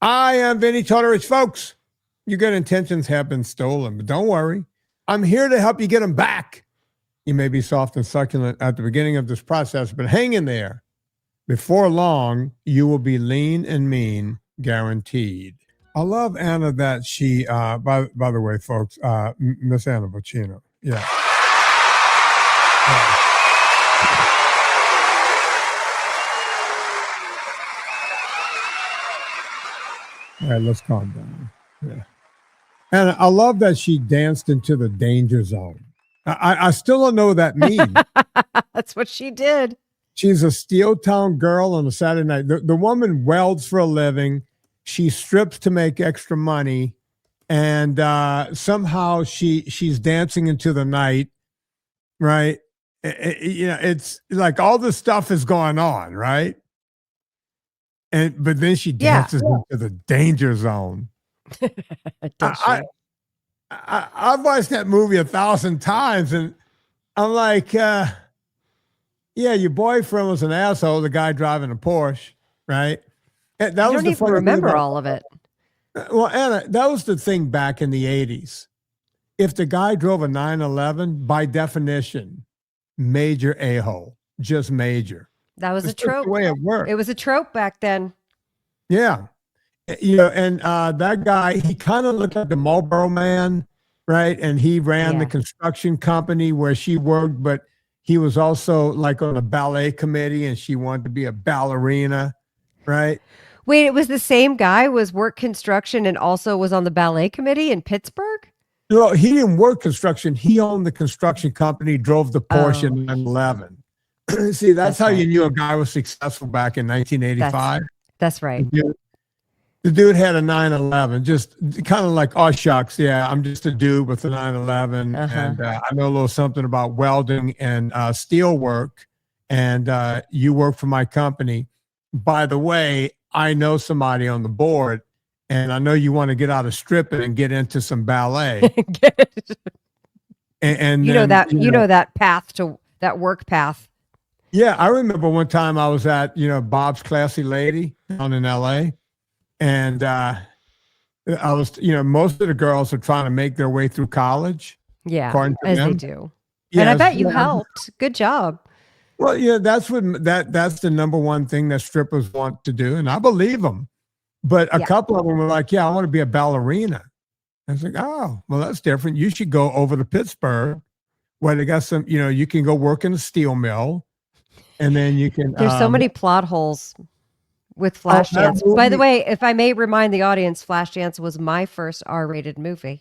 I am Vinnie Tortorich, folks. Your good intentions have been stolen, but don't worry. I'm here to help you get them back. You may be soft and succulent at the beginning of this process, but hang in there. Before long, you will be lean and mean, guaranteed. I love Anna that she, by the way, folks, Miss Anna Vocino. Yeah. All right, let's calm down. Yeah. And I love that she danced into the danger zone. I still don't know what that means. That's what she did. She's a Steel Town girl on a Saturday night. The woman welds for a living. She strips to make extra money. And somehow she's dancing into the night, right? It's like all this stuff is going on, right? But then she dances into the danger zone. I've watched that movie 1,000 times, and I'm like, yeah, your boyfriend was an asshole, the guy driving a Porsche, right? And that I don't even remember all of it. Well, Anna, that was the thing back in the 80s. If the guy drove a 911, by definition, major a-hole, just major. That was It's a trope. the way it worked. It was a trope back then. Yeah. And that guy, he kind of looked like the Marlboro Man, right? And he ran the construction company where she worked, but he was also like on a ballet committee and she wanted to be a ballerina, right? Wait, it was the same guy was work construction and also was on the ballet committee in Pittsburgh? No, he didn't work construction. He owned the construction company, drove the Porsche in 911. See, that's how you knew a guy was successful back in 1985. That's right. The dude had a 911, just kind of like, oh, shucks, yeah, I'm just a dude with a 911, and I know a little something about welding and steel work, and you work for my company. By the way, I know somebody on the board, and I know you want to get out of stripping and get into some ballet. and you know that path to that work path. Yeah, I remember one time I was at, Bob's Classy Lady down in LA. And I was, most of the girls are trying to make their way through college. Yeah, as they do. Yeah, and I bet you helped. Good job. Well, yeah, that's the number one thing that strippers want to do. And I believe them. But a couple of them were like, yeah, I want to be a ballerina. I was like, oh, well, that's different. You should go over to Pittsburgh where they got some, you can go work in a steel mill. And then you can. There's so many plot holes with Flashdance. By the way, if I may remind the audience, Flashdance was my first R-rated movie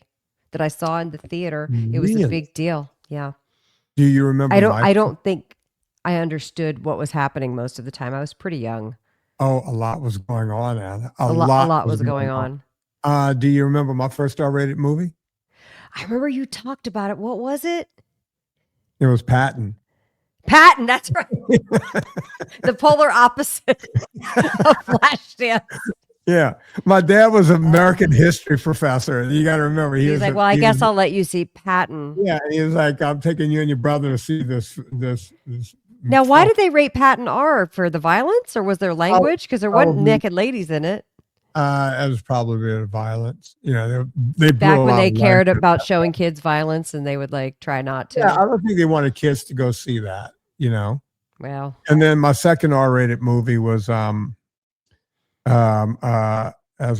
that I saw in the theater. It was a big deal. Yeah. Do you remember? I don't think I understood what was happening most of the time. I was pretty young. Oh, a lot was going on, Anna. A lot was going on. Do you remember my first R-rated movie? I remember you talked about it. What was it? It was Patton. Patton, that's right. The polar opposite of Flashdance. Yeah. My dad was an American history professor. You got to remember. He was like, well, I guess I'll let you see Patton. Yeah. He was like, I'm taking you and your brother to see this. Now, why did they rate Patton R? For the violence, or was there language? Because there wasn't naked ladies in it. It was probably the violence. They back when they cared about showing kids violence, and they would try not to. Yeah, I don't think they wanted kids to go see that. Well. And then my second R-rated movie was, as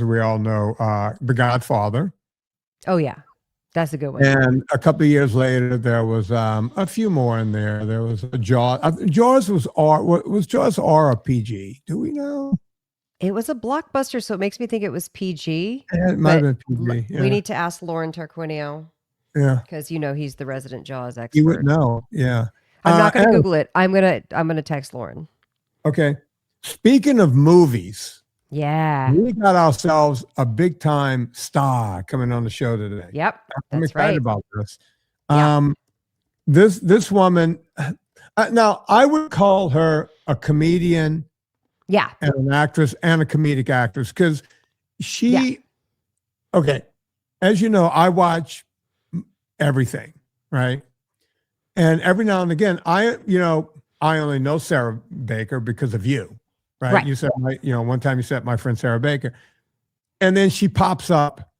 we all know, The Godfather. Oh yeah, that's a good one. And a couple of years later, there was a few more in there. There was a Jaws. Jaws was R. Was Jaws R or PG? Do we know? It was a blockbuster, so it makes me think it was PG. It might have been PG. Yeah. We need to ask Lauren Tarquinio. Yeah, because he's the resident Jaws expert. You would know. Yeah, I'm not going to Google it. I'm gonna text Lauren. Okay. Speaking of movies, we got ourselves a big time star coming on the show today. Yep, I'm excited about this. This woman. Now I would call her a comedian. Yeah. And an actress and a comedic actress, because okay, as you know, I watch everything, right? And every now and again, I only know Sarah Baker because of you, right? You said, one time you said my friend Sarah Baker. And then she pops up.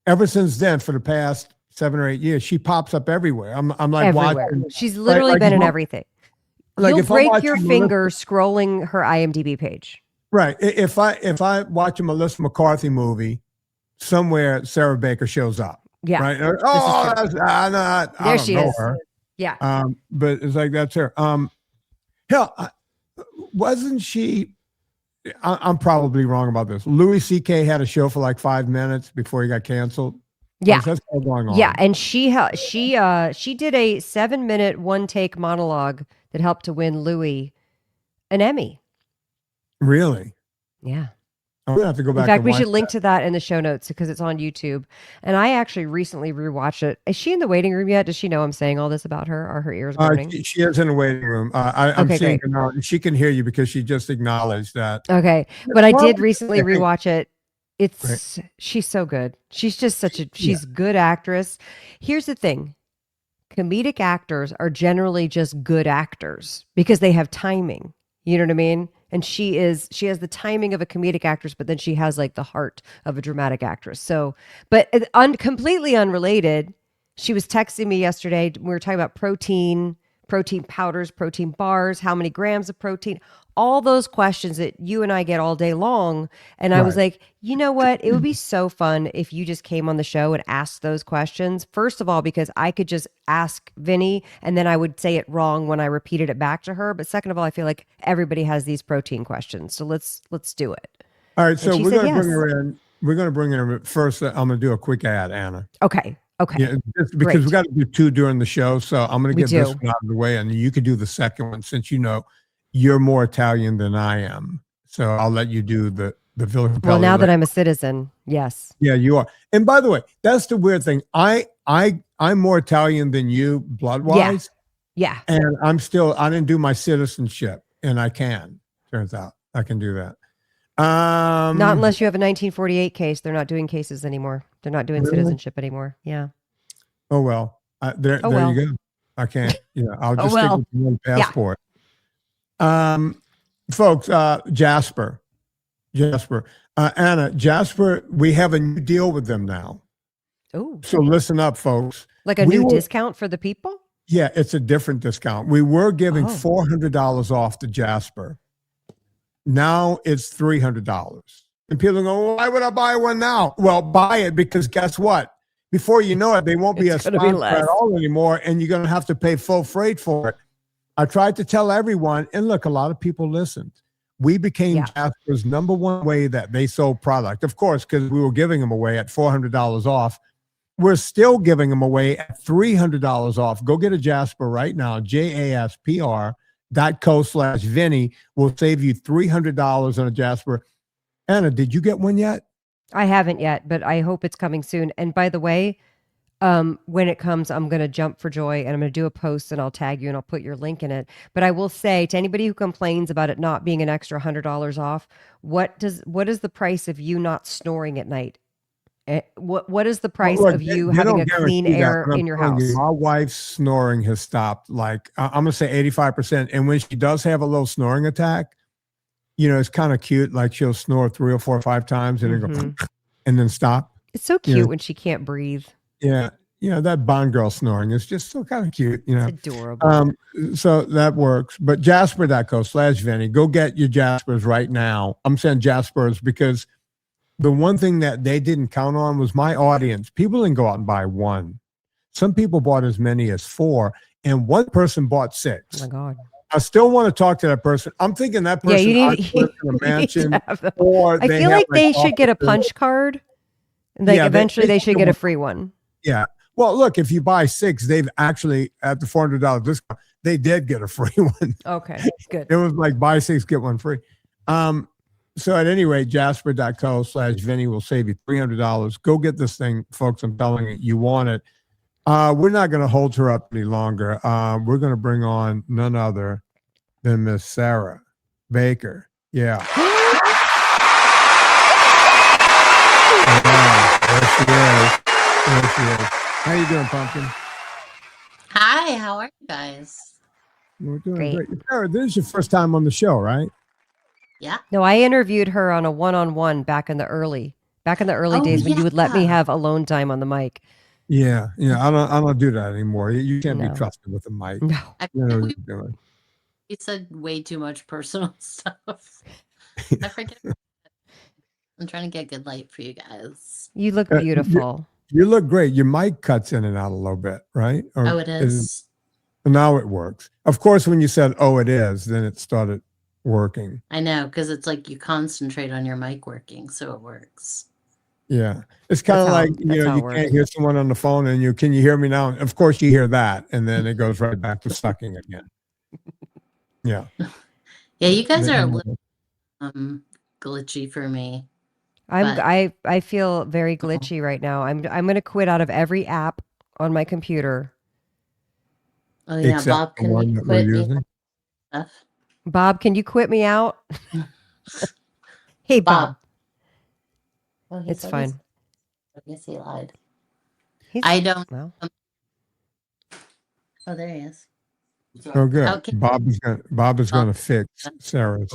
Ever since then, for the past 7 or 8 years, she pops up everywhere. I'm like everywhere. watching. She's literally been in everything. Like You'll if break your finger scrolling her IMDb page. Right. If I watch a Melissa McCarthy movie, somewhere Sarah Baker shows up. Yeah. Right. Oh, I there she is. Her. Yeah. But it's like that's her. Hell, wasn't she? I'm probably wrong about this. Louis C.K. had a show for like 5 minutes before he got canceled. Yeah. That's still going on. Yeah, and she did a 7-minute one-take monologue that helped to win Louis an Emmy. Really? Yeah. I'm gonna have to go back. In fact, we should link to that in the show notes because it's on YouTube. And I actually recently rewatched it. Is she in the waiting room yet? Does she know I'm saying all this about her? Are her ears burning? She is in the waiting room. I'm seeing her now. She can hear you because she just acknowledged that. Okay, but I did recently rewatch it. She's so good. She's just she's a good actress. Here's the thing. Comedic actors are generally just good actors because they have timing. You know what I mean? And she has the timing of a comedic actress, but then she has like the heart of a dramatic actress. So, but completely unrelated, she was texting me yesterday. We were talking about protein powders, protein bars, how many grams of protein, all those questions that you and I get all day long. And I was like, you know what? It would be so fun if you just came on the show and asked those questions. First of all, because I could just ask Vinny and then I would say it wrong when I repeated it back to her. But second of all, I feel like everybody has these protein questions. So let's do it. All right. So we're going to bring her in. We're going to bring her in. First, I'm going to do a quick ad, Anna. Okay. Yeah, because we got to do 2 during the show. So I'm going to get this one out of the way and you could do the second one since you're more Italian than I am. So I'll let you do the Villa Capelli. Well, now that I'm a citizen, yes. Yeah, you are. And by the way, that's the weird thing. I'm more Italian than you blood-wise. Yeah. And I didn't do my citizenship and I can. Turns out I can do that. Not unless you have a 1948 case. They're not doing cases anymore. They're not doing citizenship anymore. Yeah. Oh, well. There you go. I can't. I'll just stick with one passport. Yeah. Folks, Jasper. Anna, Jasper, we have a new deal with them now. Oh. So listen up, folks. Like a new discount for the people? Yeah, it's a different discount. We were giving $400 off to Jasper. Now it's $300. And people go, well, why would I buy one now? Well, buy it because guess what? Before you know it, they won't be a sponsor at all anymore, and you're going to have to pay full freight for it. I tried to tell everyone, and look, a lot of people listened. We became Jasper's #1 way that they sold product. Of course, because we were giving them away at $400 off. We're still giving them away at $300 off. Go get a Jasper right now, jaspr.co/Vinny will save you $300 on a Jasper. Anna, did you get one yet? I haven't yet, but I hope it's coming soon. And by the way, when it comes, I'm going to jump for joy and I'm going to do a post and I'll tag you and I'll put your link in it. But I will say to anybody who complains about it not being an extra $100 off, what is the price of you not snoring at night? What is the price of you having a clean air in your house? My wife's snoring has stopped. Like I'm going to say 85%. And when she does have a little snoring attack, it's kind of cute. Like she'll snore 3 or 4 or 5 times and then go and then stop. It's so cute when she can't breathe. Yeah. That Bond girl snoring is just so kind of cute. It's adorable. So that works. But jasper.co/Vinny, go get your Jaspers right now. I'm saying Jaspers because the one thing that they didn't count on was my audience. People didn't go out and buy one. Some people bought as many as 4, and one person bought 6. Oh my God. I still want to talk to that person. I'm thinking that person lives in a mansion. Or I feel like they should get a punch card. Like eventually they should get a free one. Yeah. Well, look, if you buy 6, they've actually, at the $400 discount, they did get a free one. Okay, good. It was like buy 6, get one free. So at any rate, jasper.co/Vinny will save you $300. Go get this thing, folks. I'm telling you, you want it. We're not going to hold her up any longer. We're going to bring on none other than Miss Sarah Baker. Yeah. There she is. How you doing, Pumpkin? Hi, how are you guys? We're doing great. Sarah, this is your first time on the show, right? Yeah. No, I interviewed her on a one-on-one back in the early Back in the early Oh, days when you would let me yeah. have alone time on the mic. Yeah. I don't do that anymore. You can't be No. trusted with a mic. No. I You know think what you're doing. we said way too much personal stuff. I forget. I'm trying to get good light for you guys. You look beautiful. You look great. Your mic cuts in and out a little bit, right? Or Oh, it is. now it works. Of course, when you said, "Oh, it is," then it started working. I know, because it's like you concentrate on your mic working, so it works. Yeah, it's kind of like that's how it you works. can't hear someone on the phone, and can you hear me now? Of course, you hear that, and then it goes right back to sucking again. Yeah. Yeah, you guys are a little glitchy for me. I feel very glitchy right now. I'm gonna quit out of every app on my computer. Oh yeah, Except Bob, the can one you that we're quit me? using. Stuff? Bob, can you quit me out? Hey, Bob. Oh, he It's said fine. I guess he lied. He's- I don't. well, Oh, there he is. Oh, good. Okay. Bob is going to fix Sarah's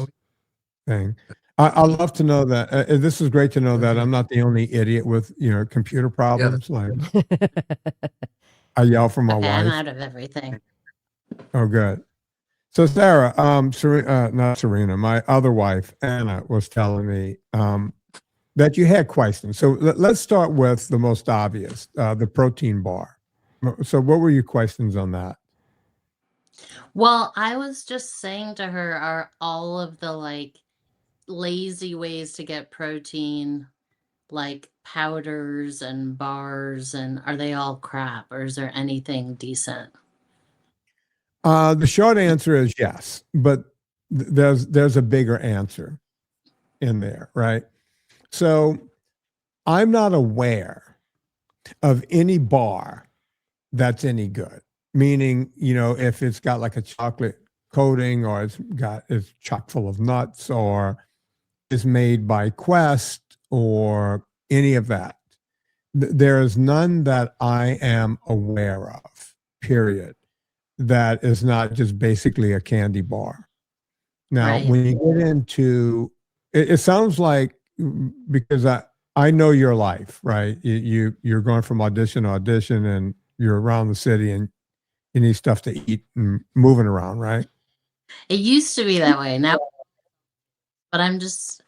thing. I love to know that. This is great to know that I'm not the only idiot with computer problems. Like I yell for my Okay, wife. I'm out of everything. Oh, good. So Sarah, not Serena, my other wife Anna was telling me that you had questions. So let's start with the most obvious, the protein bar. So what were your questions on that? Well, I was just saying to her, are all of the like lazy ways to get protein, like powders and bars, and are they all crap, or is there anything decent? The short answer is yes, but there's a bigger answer in there, right? So I'm not aware of any bar that's any good. Meaning, if it's got like a chocolate coating, or it's chock full of nuts, or is made by Quest, or any of that. There is none that I am aware of, period, that is not just basically a candy bar. Now, Right. when you get into it sounds like, because I know your life, right? You're going from audition to audition, and you're around the city, and you need stuff to eat and moving around, right? It used to be that way now, but I'm just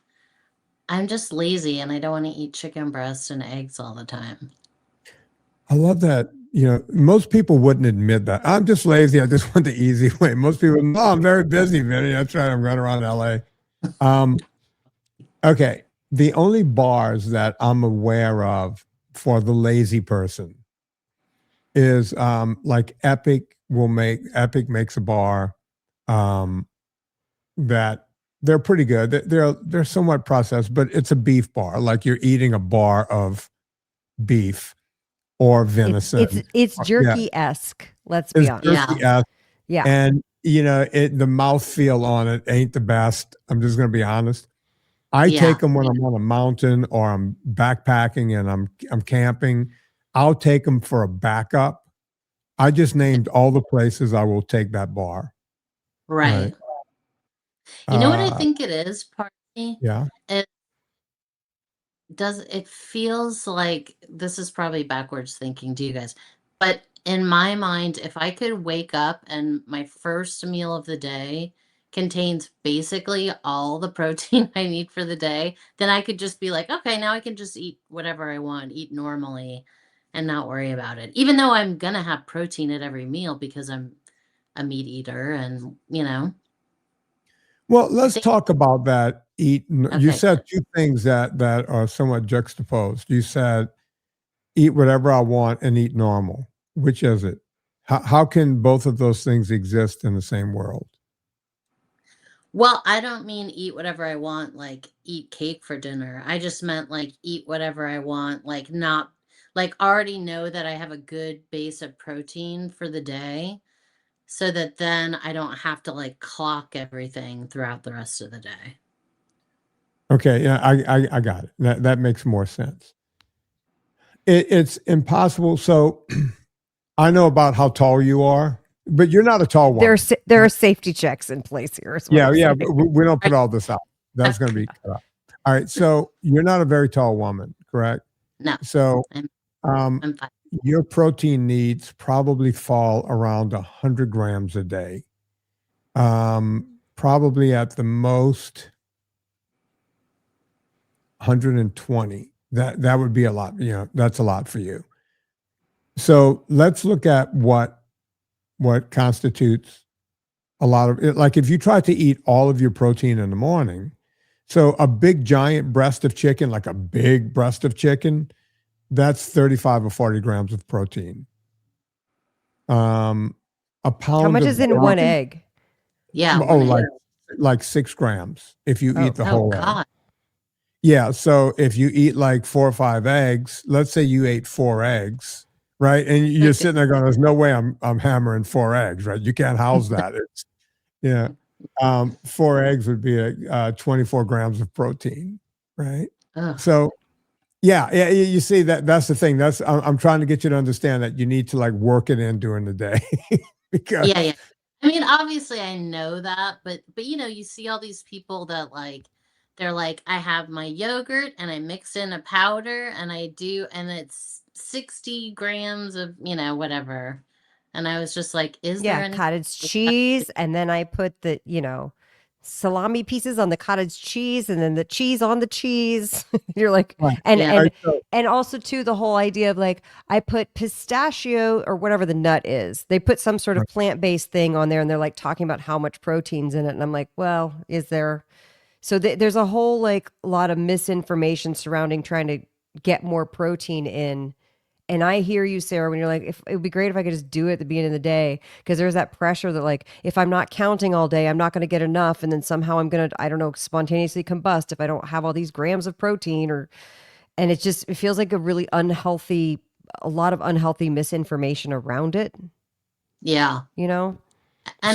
lazy, and I don't want to eat chicken breast and eggs all the time. I love that. Most people wouldn't admit that. I'm just lazy. I just want the easy way. Most people, no, I'm very busy, Vinny. That's right. I'm running around LA. Okay. The only bars that I'm aware of for the lazy person is like Epic makes a bar that they're pretty good. They're somewhat processed, but it's a beef bar. Like you're eating a bar of beef or venison. It's jerky-esque. Let's be honest. Yeah. And the mouthfeel on it ain't the best. I'm just gonna be honest. I take them when I'm on a mountain, or I'm backpacking and I'm camping. I'll take them for a backup. I just named all the places I will take that bar. Right. You know what I think it is, partly? Yeah. It feels like, this is probably backwards thinking to you guys, but in my mind, if I could wake up and my first meal of the day contains basically all the protein I need for the day, then I could just be like, okay, now I can just eat whatever I want, eat normally, and not worry about it. Even though I'm gonna have protein at every meal because I'm a meat eater, and Well, let's talk about that. Okay. You said two things that are somewhat juxtaposed. You said eat whatever I want and eat normal. Which is it? How can both of those things exist in the same world? Well, I don't mean eat whatever I want, like eat cake for dinner. I just meant like eat whatever I want, like not like already know that I have a good base of protein for the day, so that then I don't have to like clock everything throughout the rest of the day. Okay, yeah, I got it. That makes more sense. It's impossible. So I know about how tall you are, but you're not a tall one. There are safety checks in place here as well. Yeah, but we don't put all this out. That's going to be cut out. All right. So you're not a very tall woman, correct? No, So I'm fine. your protein needs probably fall around 100 grams a day. Probably at the most 120. That would be a lot. That's a lot for you. So let's look at what constitutes a lot of it. Like if you try to eat all of your protein in the morning, so a big giant breast of chicken, like a big breast of chicken, that's 35 or 40 grams of protein. A pound. How much of is in one egg? Yeah. Like 6 grams if you eat the Oh whole egg. God. Yeah. So if you eat like 4 or 5 eggs, let's say you ate 4 eggs, right? And you're sitting there going, there's no way I'm hammering 4 eggs, right? You can't house that. It's, yeah. 4 eggs would be 24 grams of protein, right? Ugh. So yeah, you see that's the thing. I'm trying to get you to understand that you need to like work it in during the day. Because Yeah. I mean, obviously I know that, but you see all these people that they're like, I have my yogurt and I mix in a powder and and it's 60 grams of, whatever. And I was just like, is there any cottage cheese, and then I put the salami pieces on the cottage cheese, and then the cheese on the cheese. You're like, Right. and also too the whole idea of like I put pistachio or whatever the nut is. They put some sort of plant-based thing on there, and they're like talking about how much protein's in it, and I'm like, well, is there? So there's a whole like lot of misinformation surrounding trying to get more protein in. And I hear you, Sarah, when you're like, it would be great if I could just do it at the beginning of the day, because there's that pressure that like, if I'm not counting all day, I'm not going to get enough. And then somehow I'm going to, I don't know, spontaneously combust if I don't have all these grams of protein and it feels like a lot of unhealthy misinformation around it. Yeah. And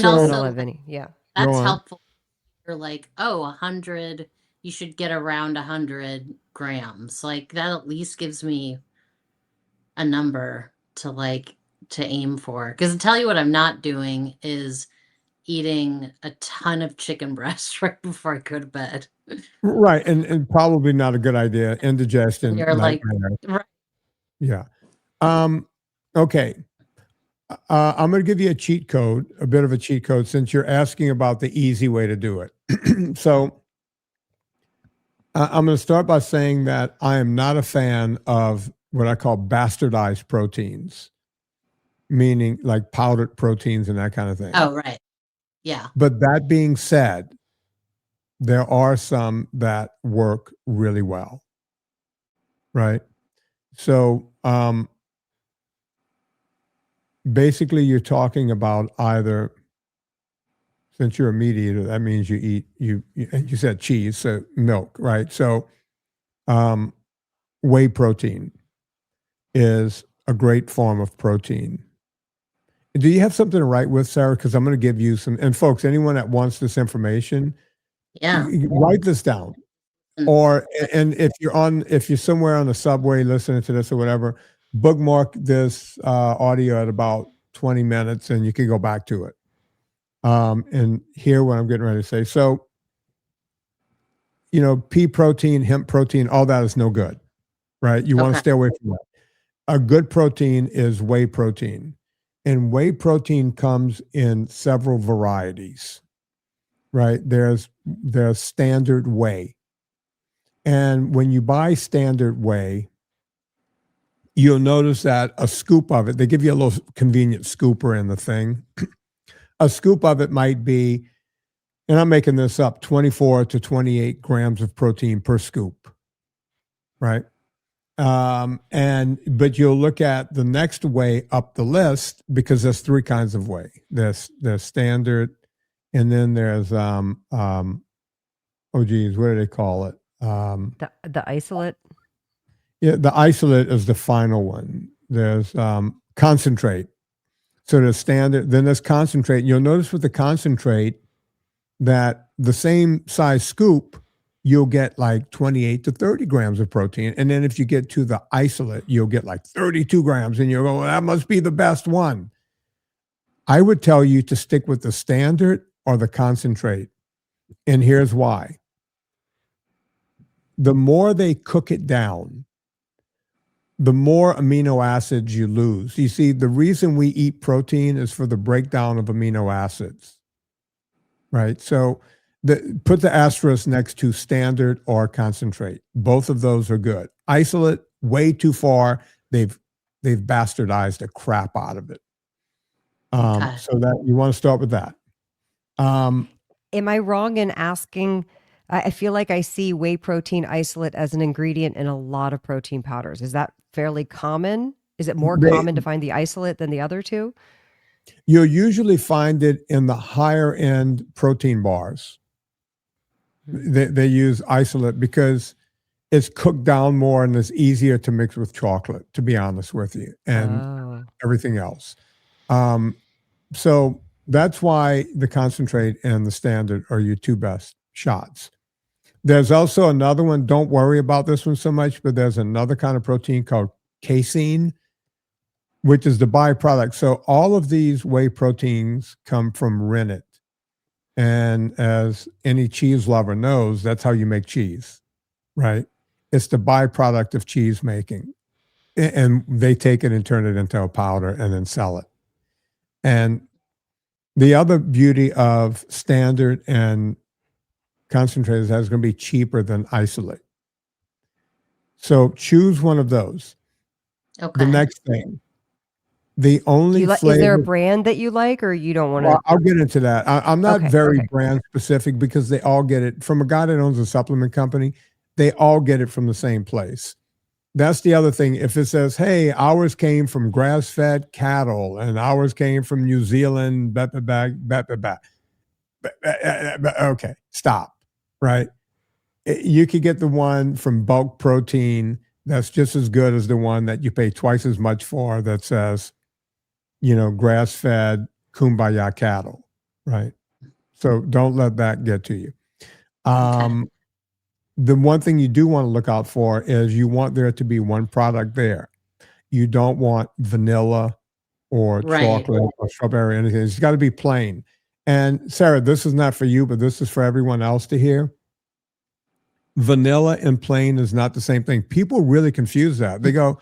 So- also, yeah. That's Go on. helpful. You're like, 100, you should get around 100 grams. Like that at least gives me a number to aim for. Because to tell you what I'm not doing is eating a ton of chicken breast right before I go to bed. Right. And probably not a good idea. Indigestion. You're like, nightmare. right. Yeah. Okay. I'm going to give you a bit of a cheat code, since you're asking about the easy way to do it. So I'm going to start by saying that I am not a fan of what I call bastardized proteins, meaning like powdered proteins and that kind of thing. Oh, right. Yeah. But that being said, there are some that work really well, right? So basically you're talking about either, since you're a meat eater, that means you eat, you said cheese, so milk, right? So whey protein is a great form of protein. Do you have something to write with, Sarah? Because I'm going to give you some, and folks, anyone that wants this information, write this down. And if you're somewhere on the subway listening to this or whatever, bookmark this audio at about 20 minutes and you can go back to it and hear what I'm getting ready to say. So, pea protein, hemp protein, all that is no good, right? You want to stay away from that. A good protein is whey protein, and whey protein comes in several varieties, right? There's standard whey. And when you buy standard whey, you'll notice that a scoop of it, they give you a little convenient scooper in the thing. A scoop of it might be, and I'm making this up, 24 to 28 grams of protein per scoop, right? But you'll look at the next whey up the list, because there's 3 kinds of whey. There's standard, and then there's what do they call it? The isolate. Yeah, the isolate is the final one. There's concentrate. So there's standard, then there's concentrate. You'll notice with the concentrate that the same size scoop, you'll get like 28 to 30 grams of protein. And then if you get to the isolate, you'll get like 32 grams, and you'll go, well, that must be the best one. I would tell you to stick with the standard or the concentrate. And here's why. the more they cook it down, the more amino acids you lose. You see, the reason we eat protein is for the breakdown of amino acids, right? So put the asterisk next to standard or concentrate. Both of those are good. Isolate, way too far. They've bastardized the crap out of it. So that you want to start with that. Am I wrong in asking? I feel like I see whey protein isolate as an ingredient in a lot of protein powders. Is that fairly common? Is it more common to find the isolate than the other two? You'll usually find it in the higher end protein bars. They use isolate because it's cooked down more and it's easier to mix with chocolate, to be honest with you, and everything else. So that's why the concentrate and the standard are your two best shots. There's also another one. Don't worry about this one so much, but there's another kind of protein called casein, which is the byproduct. So all of these whey proteins come from rennet. And as any cheese lover knows, that's how you make cheese, right? It's the byproduct of cheese making. And they take it and turn it into a powder and then sell it. And the other beauty of standard and concentrated is that it's going to be cheaper than isolate. So choose one of those. Okay. The next thing, the only flavor. Is there a brand that you like, or you don't want to? Well, I'll get into that. I'm not very brand specific because they all get it from a guy that owns a supplement company. They all get it from the same place. That's the other thing. If it says, hey, ours came from grass-fed cattle and ours came from New Zealand, okay, stop, right? You could get the one from bulk protein that's just as good as the one that you pay twice as much for that says, grass-fed kumbaya cattle, right? So don't let that get to you. The one thing you do want to look out for is you want there to be one product there. You don't want vanilla or chocolate or strawberry or anything. It's got to be plain. And Sarah, this is not for you, but this is for everyone else to hear. Vanilla and plain is not the same thing. People really confuse that. They go,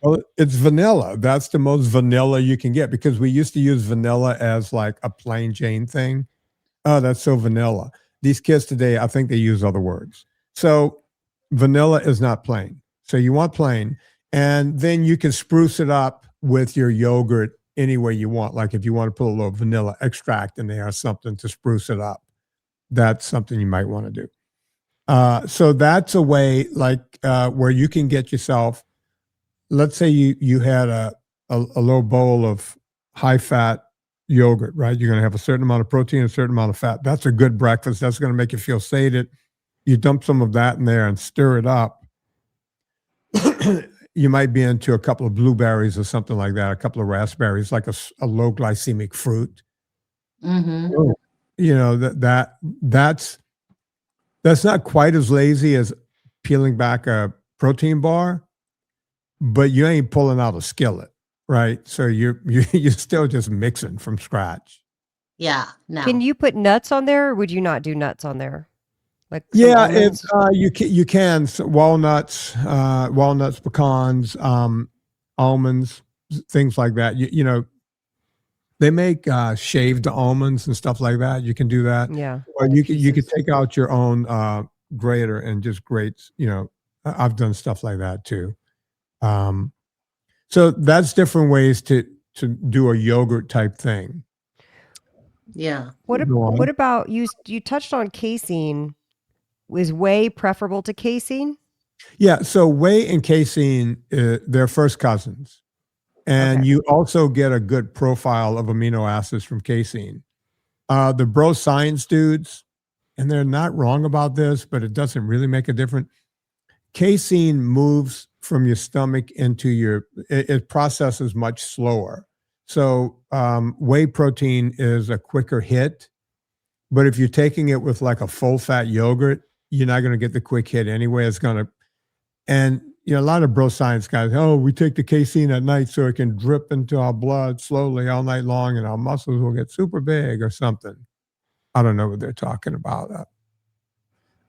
well, it's vanilla. That's the most vanilla you can get, because we used to use vanilla as like a plain Jane thing. Oh, that's so vanilla. These kids today, I think they use other words. So vanilla is not plain. So you want plain. And then you can spruce it up with your yogurt any way you want. Like if you want to put a little vanilla extract in there or something to spruce it up, that's something you might want to do. So that's a way where you can get yourself, let's say you had a little bowl of high fat yogurt, right? You're going to have a certain amount of protein, a certain amount of fat. That's a good breakfast. That's going to make you feel sated. You dump some of that in there and stir it up. You might be into a couple of blueberries or something like that, a couple of raspberries, like a low glycemic fruit. Mm-hmm. That's not quite as lazy as peeling back a protein bar, but you ain't pulling out a skillet, right? So you're still just mixing from scratch. Yeah. No. Can you put nuts on there, or would you not do nuts on there? Like it's you can walnuts, pecans, almonds, things like that. They make shaved almonds and stuff like that. You can do that. Yeah. Or you could take out your own grater and just grate. I've done stuff like that too. So that's different ways to do a yogurt type thing. Yeah. What about you touched on casein? Is whey preferable to casein? Yeah. So whey and casein, they're first cousins. And you also get a good profile of amino acids from casein. The bro science dudes, and they're not wrong about this, but it doesn't really make a difference. Casein moves from your stomach into it processes much slower. So whey protein is a quicker hit. But if you're taking it with like a full fat yogurt, you're not going to get the quick hit anyway. It's going to, and a lot of bro science guys, we take the casein at night so it can drip into our blood slowly all night long and our muscles will get super big or something. I don't know what they're talking about.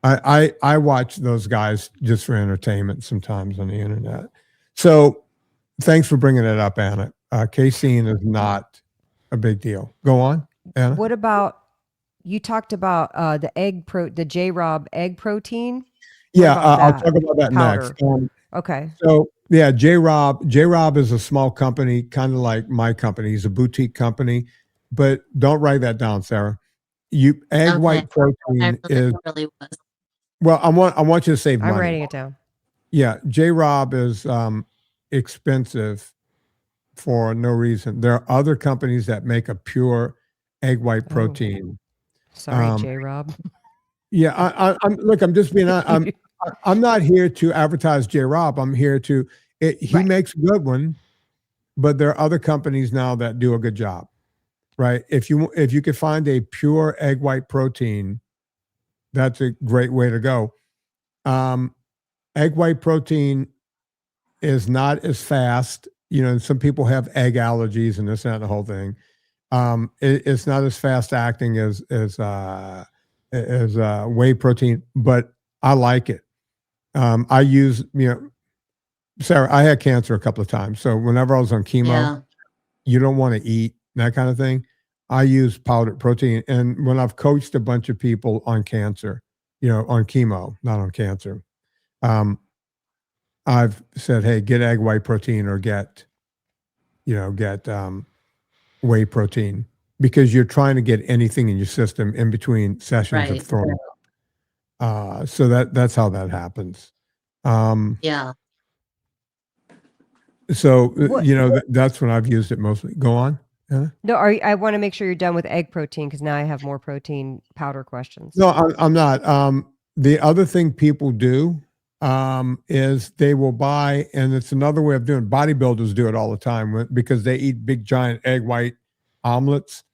I watch those guys just for entertainment sometimes on the internet. So thanks for bringing it up, Anna. Casein is not a big deal. Go on, Anna. What about, you talked about the J-Rob egg protein? Yeah, I'll talk about that powder next. Okay. So yeah, J-Rob is a small company, kind of like my company. He's a boutique company, but don't write that down, Sarah. Egg white protein is really was. well. I want you to save money. I'm writing it down. Yeah, J-Rob is expensive for no reason. There are other companies that make a pure egg white protein. Sorry, J-Rob. Yeah, I'm just being honest. I'm not here to advertise J-Rob. I'm here to he makes a good one, but there are other companies now that do a good job. Right? If you could find a pure egg white protein, that's a great way to go. Egg white protein is not as fast. Some people have egg allergies and this and that, the whole thing. It's not as fast acting as whey protein, but I like it. I use, Sarah, I had cancer a couple of times. So whenever I was on chemo, you don't want to eat that kind of thing. I use powdered protein. And when I've coached a bunch of people on cancer, on chemo, not on cancer, I've said, hey, get egg white protein or get whey protein, because you're trying to get anything in your system in between sessions of throwing up. So that's how that happens. Yeah. So, that's when I've used it mostly. Go on. Anna? No, I want to make sure you're done with egg protein, because now I have more protein powder questions. No, I'm not. The other thing people do is they will buy, and it's another way of doing. Bodybuilders do it all the time because they eat big giant egg white omelets.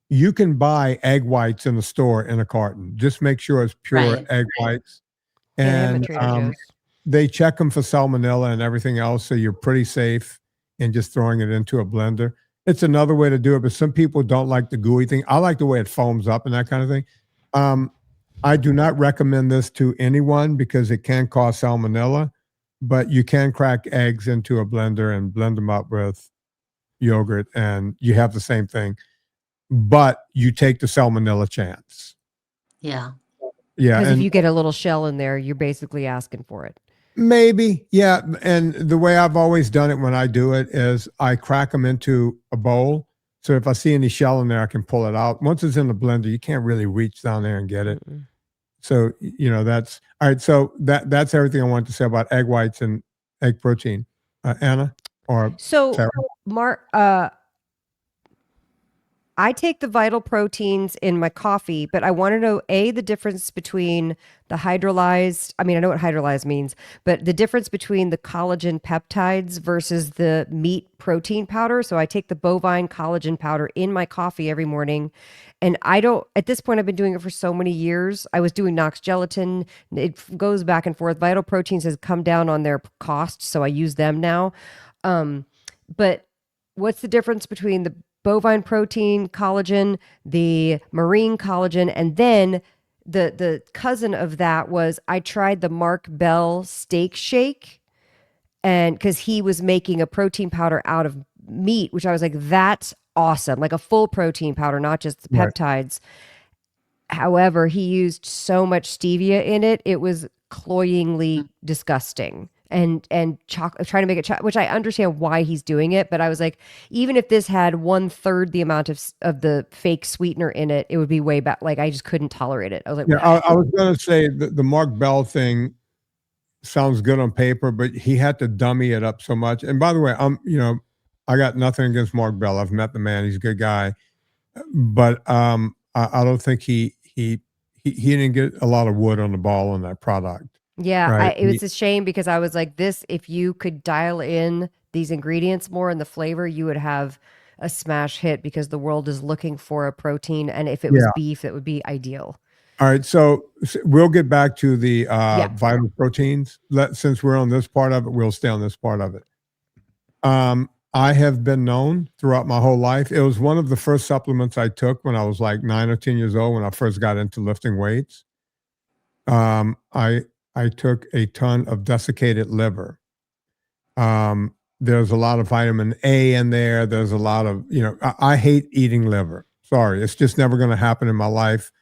You can buy egg whites in the store in a carton. Just make sure it's pure egg whites, and they check them for salmonella and everything else, so you're pretty safe in just throwing it into a blender. It's another way to do it, but some people don't like the gooey thing. I like the way it foams up and that kind of thing. I do not recommend this to anyone because it can cause salmonella, but you can crack eggs into a blender and blend them up with yogurt, and you have the same thing, but you take the salmonella chance. Yeah. Yeah. Because if you get a little shell in there, you're basically asking for it. Maybe. Yeah. And the way I've always done it when I do it is I crack them into a bowl. So if I see any shell in there, I can pull it out. Once it's in the blender, you can't really reach down there and get it. Mm-hmm. So, that's all right. So that's everything I wanted to say about egg whites and egg protein. Anna or Sarah? Mark, I take the vital proteins in my coffee, but I want to know, the difference between the hydrolyzed, I know what hydrolyzed means, but the difference between the collagen peptides versus the meat protein powder. So I take the bovine collagen powder in my coffee every morning. And at this point, I've been doing it for so many years. I was doing Knox gelatin. It goes back and forth. Vital Proteins has come down on their cost, so I use them now. But what's the difference between the bovine protein collagen, the marine collagen, and then the cousin of that was, I tried the Mark Bell steak shake, and because he was making a protein powder out of meat, which I was like, that's awesome, like a full protein powder, not just the peptides. However, he used so much stevia in it, it was cloyingly disgusting. And chocolate, trying to make it which I understand why he's doing it, but I was like, even if this had 1/3 the amount of the fake sweetener in it, it would be way back. Like, I just couldn't tolerate it. I was like, I was going to say the Mark Bell thing sounds good on paper, but he had to dummy it up so much. And by the way, I got nothing against Mark Bell. I've met the man; he's a good guy, but I don't think he didn't get a lot of wood on the ball on that product. Yeah, right? It was a shame, because I was like, if you could dial in these ingredients more and the flavor, you would have a smash hit, because the world is looking for a protein. And if it was beef, it would be ideal. All right. So we'll get back to the vital proteins. Since we're on this part of it, we'll stay on this part of it. I have been known throughout my whole life. It was one of the first supplements I took when I was like 9 or 10 years old, when I first got into lifting weights. I took a ton of desiccated liver. There's a lot of vitamin A in there. There's a lot of, I hate eating liver. Sorry, it's just never going to happen in my life.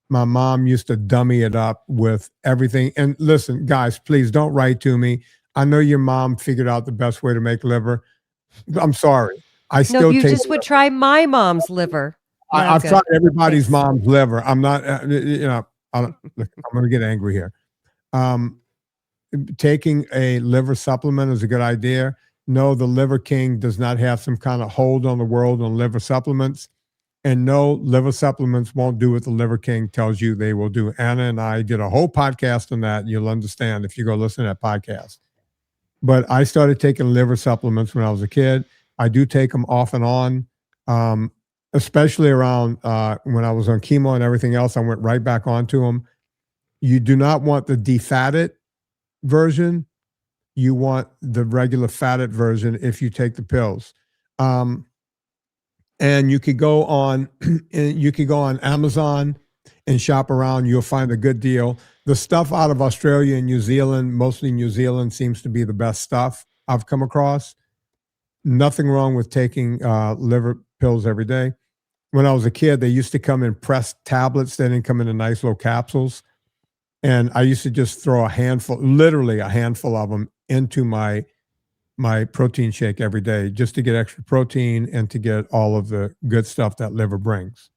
My mom used to dummy it up with everything. And listen, guys, please don't write to me. I know your mom figured out the best way to make liver. I'm sorry. I still you just would try my mom's liver. I've tried everybody's mom's liver. I'm not, look, I'm going to get angry here. Taking a liver supplement is a good idea. No, the Liver King does not have some kind of hold on the world on liver supplements. And no, liver supplements won't do what the Liver King tells you they will do. Anna and I did a whole podcast on that. You'll understand if you go listen to that podcast. But I started taking liver supplements when I was a kid. I do take them off and on, especially around when I was on chemo and everything else. I went right back onto them. You do not want the defatted version. You want the regular fatted version if you take the pills. And you could go on Amazon and shop around. You'll find a good deal. The stuff out of Australia and New Zealand, mostly New Zealand, seems to be the best stuff I've come across. Nothing wrong with taking liver pills every day. When I was a kid, they used to come in pressed tablets. They didn't come in nice little capsules. And I used to just throw literally a handful of them into my protein shake every day just to get extra protein and to get all of the good stuff that liver brings.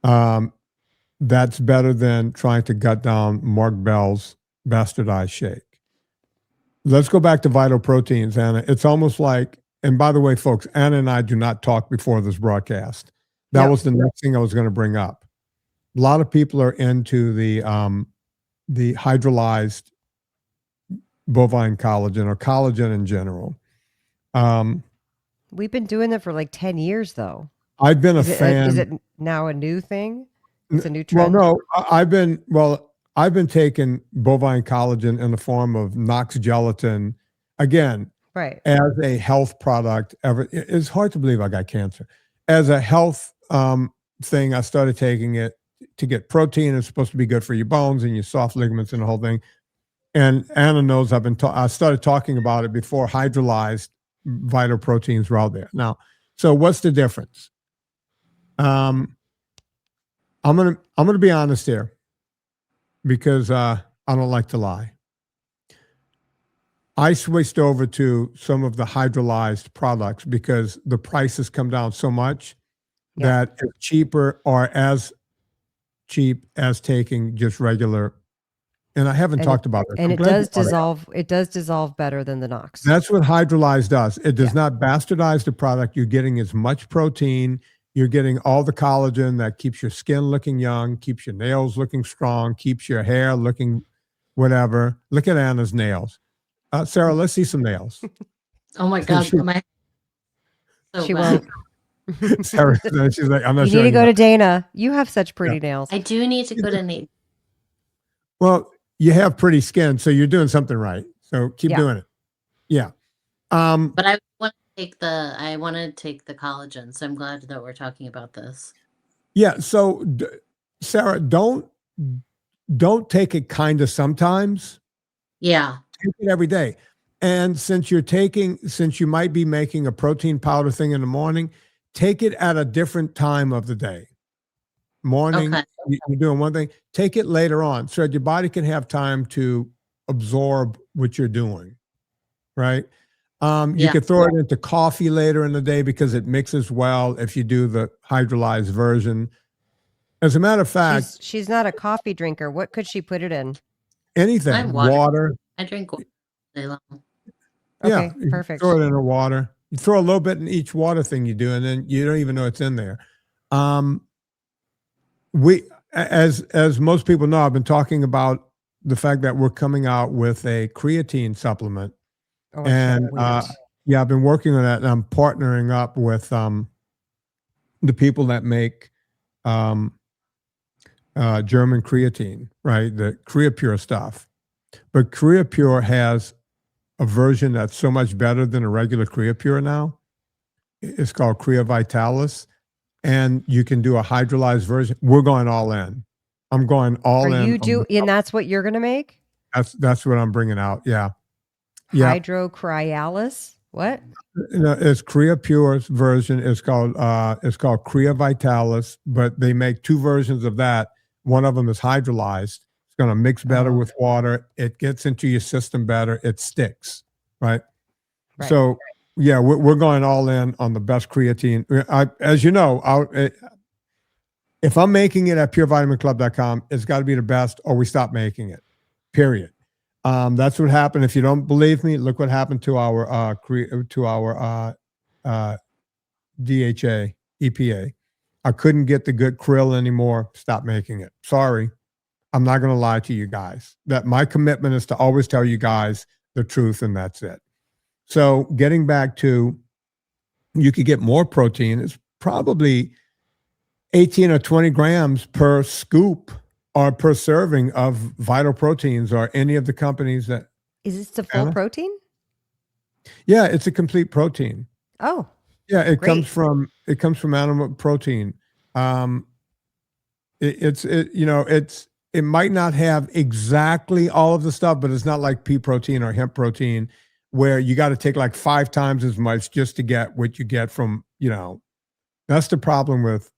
That's better than trying to gut down Mark Bell's bastardized shake. Let's go back to vital proteins, Anna. It's almost like, and by the way, folks, Anna and I do not talk before this broadcast. That was the next thing I was going to bring up. A lot of people are into the hydrolyzed bovine collagen or collagen in general. We've been doing that for like 10 years, though. I've been a fan. Is it now a new thing? It's a new trend? Well, no, I've been taking bovine collagen in the form of Knox gelatin, again, right, as a health product. It's hard to believe I got cancer. As a health thing, I started taking it to get protein. It's supposed to be good for your bones and your soft ligaments and the whole thing. And Anna knows I started talking about it before hydrolyzed vital proteins were out there. Now, so what's the difference? I'm gonna be honest here because I don't like to lie. I switched over to some of the hydrolyzed products because the prices come down so much that it's cheaper or as cheap as taking just regular. And I haven't talked about it. And it does dissolve. It does dissolve better than the Knox. That's what hydrolyzed does. It does not bastardize the product. You're getting as much protein. You're getting all the collagen that keeps your skin looking young, keeps your nails looking strong, keeps your hair looking whatever. Look at Anna's nails. Sarah, let's see some nails. Oh my God. She won't. Sarah, she's like, I'm not you sure. need to go to Dana. You have such pretty nails. I do need to go to Nate. Well, you have pretty skin, so you're doing something right. So keep doing it. Yeah. But I want to take the collagen. So I'm glad that we're talking about this. Yeah. So Sarah, don't take it kind of sometimes. Yeah. Take it every day. And since you might be making a protein powder thing in the morning, take it at a different time of the day. Morning, you're doing one thing. Take it later on so that your body can have time to absorb what you're doing, right? You could throw it into coffee later in the day because it mixes well if you do the hydrolyzed version. As a matter of fact, she's not a coffee drinker. What could she put it in? Anything. Water. I drink water all day long. Okay, perfect. Throw it in the water. You throw a little bit in each water thing you do, and then you don't even know it's in there. We, as most people know, I've been talking about the fact that we're coming out with a creatine supplement. Oh, and I've been working on that, and I'm partnering up with the people that make German creatine, right? The CreaPure stuff. But CreaPure has a version that's so much better than a regular CreaPure now. It's called Crea Vitalis. And you can do a hydrolyzed version. We're going all in. I'm going all Are in. you and that's what you're going to make? That's what I'm bringing out. Yeah. Yeah. Hydrocryalis. What? It's Crea Pure's version. It's called Crea Vitalis, but they make two versions of that. One of them is hydrolyzed. It's going to mix better with water. It gets into your system better. It sticks, right? So, yeah, we're going all in on the best creatine. As you know, if I'm making it at purevitaminclub.com, it's got to be the best, or we stop making it. Period. That's what happened. If you don't believe me, look what happened to our DHA, EPA. I couldn't get the good krill anymore. Stop making it. Sorry. I'm not going to lie to you guys. That my commitment is to always tell you guys the truth, and that's it. So getting back to, you could get more protein. It's probably 18 or 20 grams per scoop or per serving of Vital Proteins or any of the companies that. Is this a full protein? Yeah, it's a complete protein. Oh, yeah, it comes from animal protein. It might not have exactly all of the stuff, but it's not like pea protein or hemp protein where you got to take like 5 times as much just to get what you get from, that's the problem with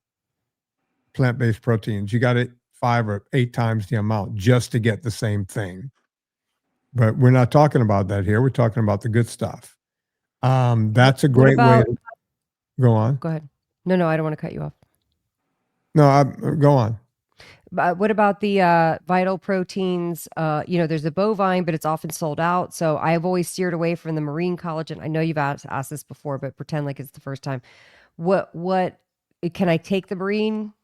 plant-based proteins. You got it 5 or 8 times the amount just to get the same thing. But we're not talking about that here. We're talking about the good stuff. That's a great way to go on. Go ahead. No, I don't want to cut you off. No, go on. What about the Vital Proteins? There's the bovine, but it's often sold out. So I've always steered away from the marine collagen. I know you've asked this before, but pretend like it's the first time. What can I take the marine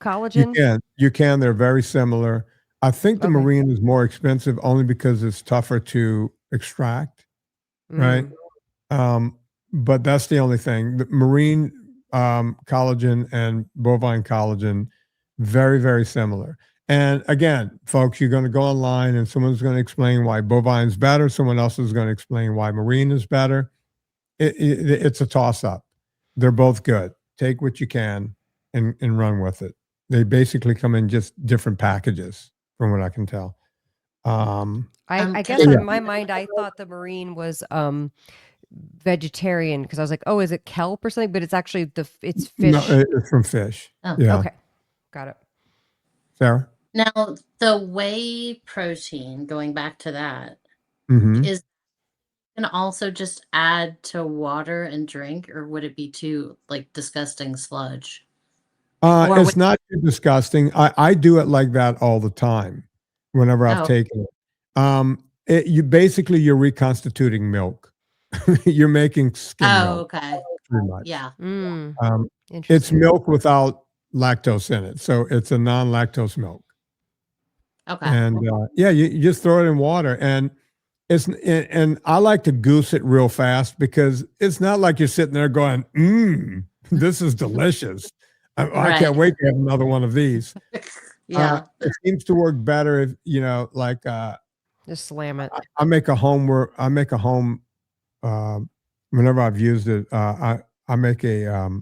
collagen? You can. They're very similar. I think the marine is more expensive only because it's tougher to extract, right? But that's the only thing. The marine collagen and bovine collagen, very, very similar. And again, folks, you're going to go online and someone's going to explain why bovine's better. Someone else is going to explain why marine is better. It's a toss-up. They're both good. Take what you can and run with it. They basically come in just different packages, from what I can tell. I guess in my mind, I thought the marine was vegetarian because I was like, oh, is it kelp or something? But it's actually it's fish. No, it's from fish. Oh. Yeah. Okay. Got it. Sarah? Now, the whey protein, going back to that, is can also just add to water and drink, or would it be too disgusting sludge? It's not too disgusting. I do it like that all the time whenever I've taken it. You're reconstituting milk. You're making skim milk. Okay. Pretty much. Yeah. It's milk without lactose in it. So it's a non-lactose milk. Okay. And you just throw it in water, and and I like to goose it real fast because it's not like you're sitting there going, this is delicious. I can't wait to have another one of these. Yeah. It seems to work better if, just slam it. I make a home whenever I've used it, I make a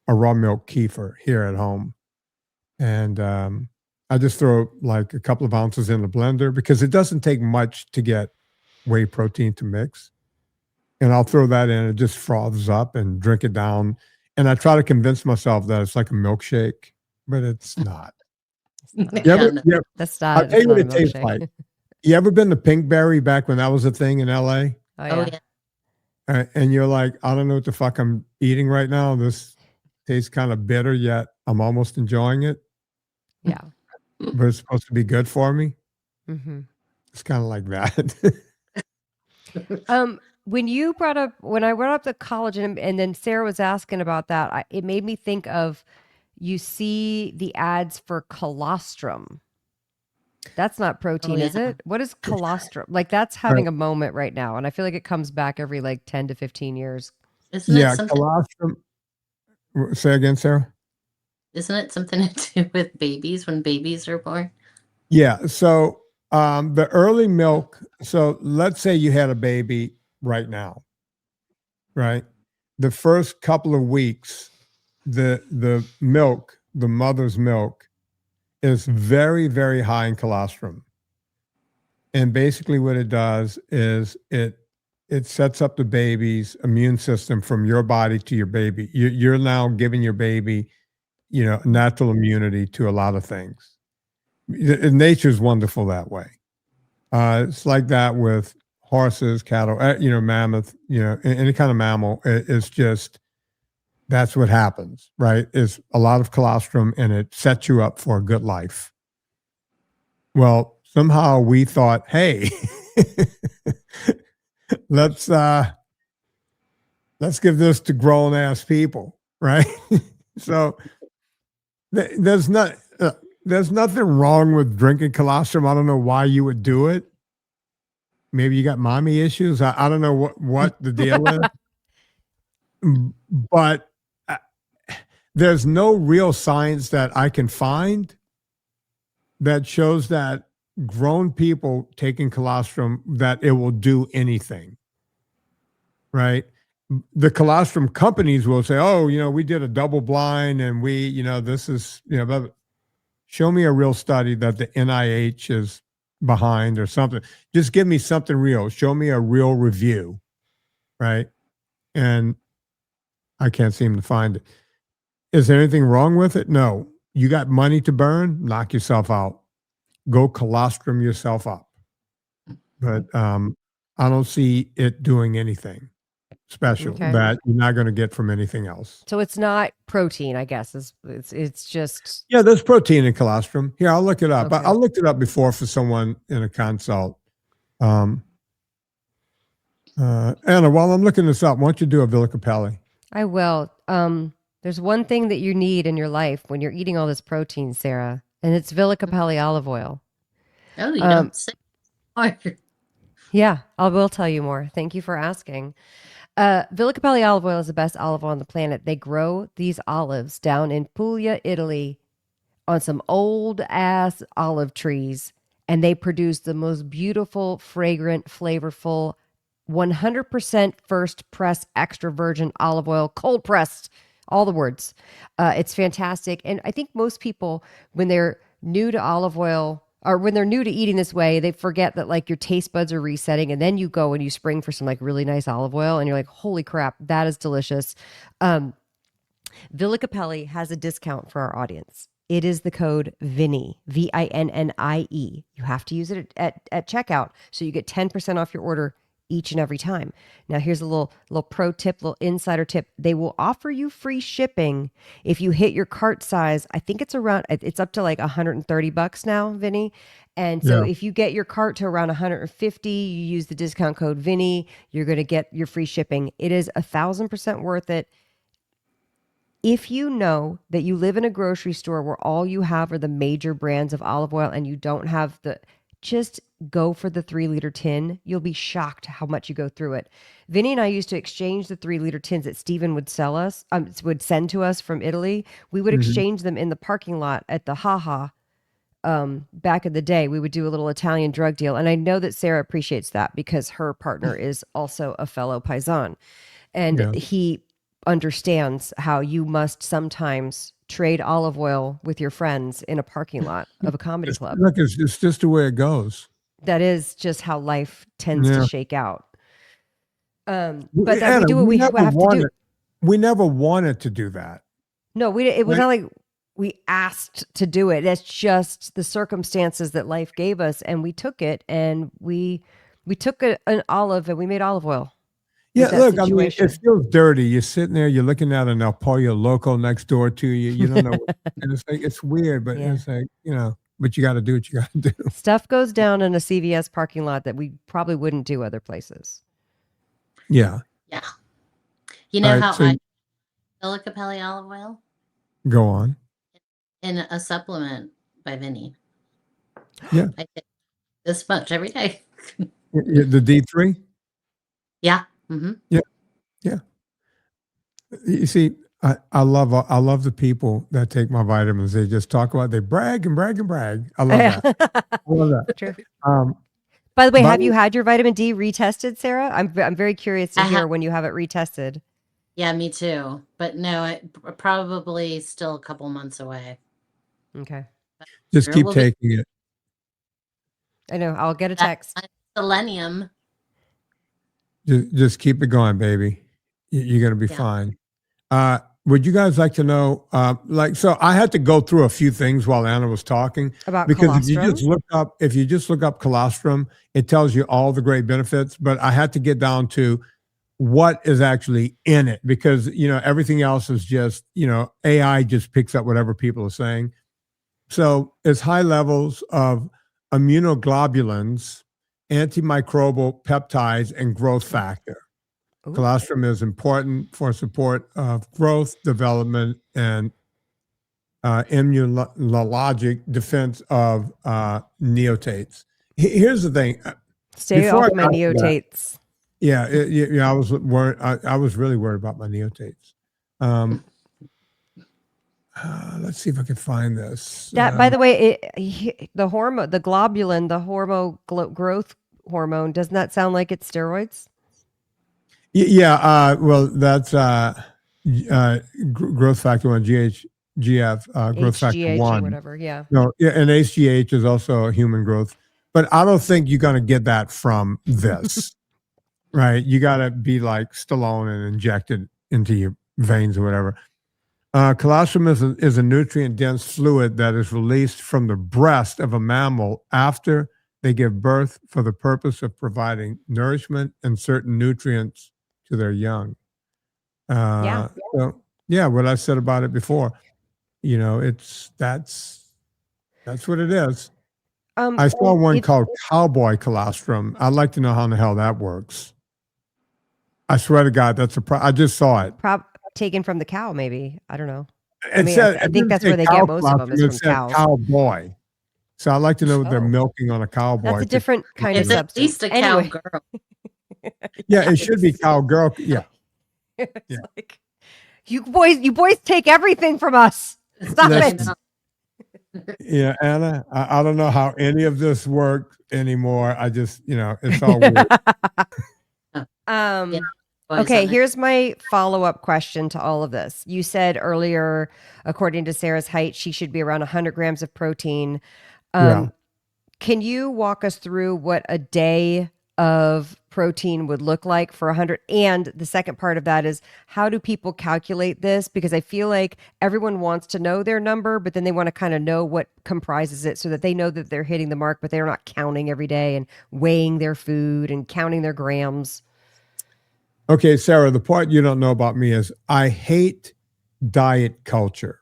raw milk kefir here at home. And I just throw like a couple of ounces in the blender because it doesn't take much to get whey protein to mix. And I'll throw that in. It just froths up and drink it down. And I try to convince myself that it's like a milkshake, but it's not. That's not. I'll tell you what it tastes like. You ever been to Pinkberry back when that was a thing in LA? Oh, yeah. And you're like, I don't know what the fuck I'm eating right now. This tastes kind of bitter, yet I'm almost enjoying it. Yeah. But it's supposed to be good for me. It's kind of like that. When I brought up the collagen and then Sarah was asking about that, it made me think of, you see the ads for colostrum. That's not protein, is it? What is colostrum? That's having a moment right now. And I feel like it comes back every 10 to 15 years. Isn't it something? Colostrum. Say again, Sarah? Isn't it something to do with babies when babies are born? Yeah. So the early milk. So let's say you had a baby right now, right? The first couple of weeks, the milk, the mother's milk, is very, very high in colostrum. And basically what it does is it sets up the baby's immune system from your body to your baby. You're now giving your baby, natural immunity to a lot of things. Nature's wonderful that way. It's like that with horses, cattle, mammoth, any kind of mammal. It's just, that's what happens, right? Is a lot of colostrum, and it sets you up for a good life. Well, somehow we thought, hey, let's give this to grown ass people, right? So there's nothing wrong with drinking colostrum. I don't know why you would do it. Maybe you got mommy issues. I don't know what the deal is. But there's no real science that I can find that shows that grown people taking colostrum, that it will do anything, right? The colostrum companies will say, oh, we did a double blind and we, this is, show me a real study that the NIH is behind or something. Just give me something real. Show me a real review, right? And I can't seem to find it. Is there anything wrong with it? No. You got money to burn? Knock yourself out. Go colostrum yourself up. But I don't see it doing anything special that you're not going to get from anything else. So it's not protein, I guess. It's just... Yeah, there's protein in colostrum. Here, I'll look it up. Okay. I looked it up before for someone in a consult. Anna, while I'm looking this up, why don't you do a Villicapelli? I will. There's one thing that you need in your life when you're eating all this protein, Sarah, and it's Villicapelli olive oil. Oh, you don't say more. Yeah, I will tell you more. Thank you for asking. Villicapelli olive oil is the best olive oil on the planet. They grow these olives down in Puglia, Italy, on some old ass olive trees, and they produce the most beautiful, fragrant, flavorful, 100% first press extra virgin olive oil, cold pressed, all the words. It's fantastic. And I think most people, when they're new to olive oil, or when they're new to eating this way, they forget that like your taste buds are resetting, and then you go and you spring for some like really nice olive oil and you're like, holy crap, that is delicious. Villicapelli has a discount for our audience. It is the code Vinnie, VINNIE. You have to use it at checkout, so you get 10% off your order each and every time. Now, here's a little pro tip, little insider tip. They will offer you free shipping if you hit your cart size. I think it's up to like $130 now, Vinnie. And so if you get your cart to around 150, you use the discount code Vinnie, you're going to get your free shipping. It is 1,000% worth it. If you know that you live in a grocery store where all you have are the major brands of olive oil and you don't have just go for the 3-liter tin. You'll be shocked how much you go through it. Vinnie and I used to exchange the 3-liter tins that Steven would send to us from Italy. We would exchange them in the parking lot at the Haha. Back in the day, we would do a little Italian drug deal. And I know that Sarah appreciates that because her partner is also a fellow Paisan. And he understands how you must sometimes trade olive oil with your friends in a parking lot of a comedy club. Look, it's just the way it goes. That is just how life tends to shake out. But Anna, we do what we have to do. We never wanted to do that. No, it was not like we asked to do it. That's just the circumstances that life gave us, and we took it, and we took an olive and we made olive oil. Yeah, look, situation. I mean, it feels dirty. You're sitting there, you're looking at an El Pollo Loco next door to you. You don't know. And it's like, it's weird, but it's like, but you got to do what you got to do. Stuff goes down in a CVS parking lot that we probably wouldn't do other places. Yeah. Yeah. You know how I Villicapelli olive oil? Go on. In a supplement by Vinnie. Yeah. I take this much every day. The D3? Yeah. Mm-hmm. Yeah. You see, I love the people that take my vitamins. They just talk about, they brag and brag and brag. I love that. I love that. True. By the way, have you had your vitamin D retested, Sarah? I'm very curious to hear when you have it retested. Yeah, me too. But no, it probably still a couple months away. Okay. Just There keep will be taking it. I know. I'll get a that text. selenium. Just keep it going, baby. You're going to be Yeah. fine. Would you guys like to know, so I had to go through a few things while Anna was talking. About Because colostrum? if you just look up colostrum, it tells you all the great benefits, but I had to get down to what is actually in it, because, everything else is just, AI just picks up whatever people are saying. So it's high levels of immunoglobulins, antimicrobial peptides, and growth factor. Ooh. Colostrum is important for support of growth, development, and immunologic defense of neonates. Here's the thing. Stay Before off I my got to that- neonates. Yeah, I was worried. I was really worried about my neonates. Let's see if I can find this. That, by the way, the hormone, the globulin, the growth hormone, doesn't that sound like it's steroids? Yeah. Well, that's growth factor 1, GHGF, growth factor HGH 1. or whatever. Yeah. No, yeah, and HGH is also a human growth, but I don't think you're going to get that from this, right? You got to be like Stallone and inject it into your veins or whatever. Colostrum is a nutrient-dense fluid that is released from the breast of a mammal after they give birth for the purpose of providing nourishment and certain nutrients to their young. Yeah. So, what I said about it before, that's what it is. I saw one called cowboy colostrum. I'd like to know how in the hell that works. I swear to God, I just saw it. Taken from the cow, maybe. I don't know. I think that's where they get most of them is from cows. Cowboy. So I'd like to know what they're milking on a cowboy. That's a different kind of It's at substance. least a cowgirl. Yeah, it should be cowgirl. Yeah. It's like, you boys take everything from us. Stop Listen. it. Yeah, Anna, I don't know how any of this works anymore. I just, it's all weird. Okay, here's my follow-up question to all of this. You said earlier, according to Sarah's height, she should be around 100 grams of protein. Can you walk us through what a day of protein would look like for 100? And the second part of that is, how do people calculate this? Because I feel like everyone wants to know their number, but then they want to kind of know what comprises it so that they know that they're hitting the mark, but they're not counting every day and weighing their food and counting their grams. Okay, Sarah, the part you don't know about me is I hate diet culture.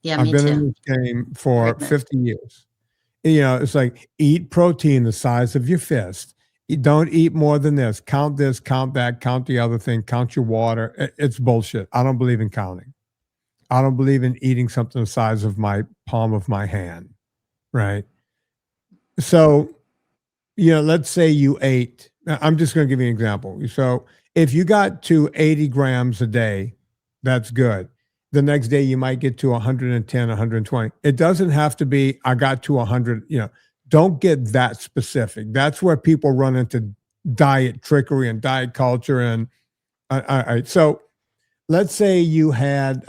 Yeah, I've been in this game for 50 years. It's like, eat protein the size of your fist. You don't eat more than this. Count this, count that, count the other thing, count your water. It's bullshit. I don't believe in counting. I don't believe in eating something the size of my palm of my hand, right? So, let's say you ate, I'm just going to give you an example. So if you got to 80 grams a day, that's good. The next day you might get to 110, 120. It doesn't have to be, I got to 100, don't get that specific. That's where people run into diet trickery and diet culture. And all right, so let's say you had,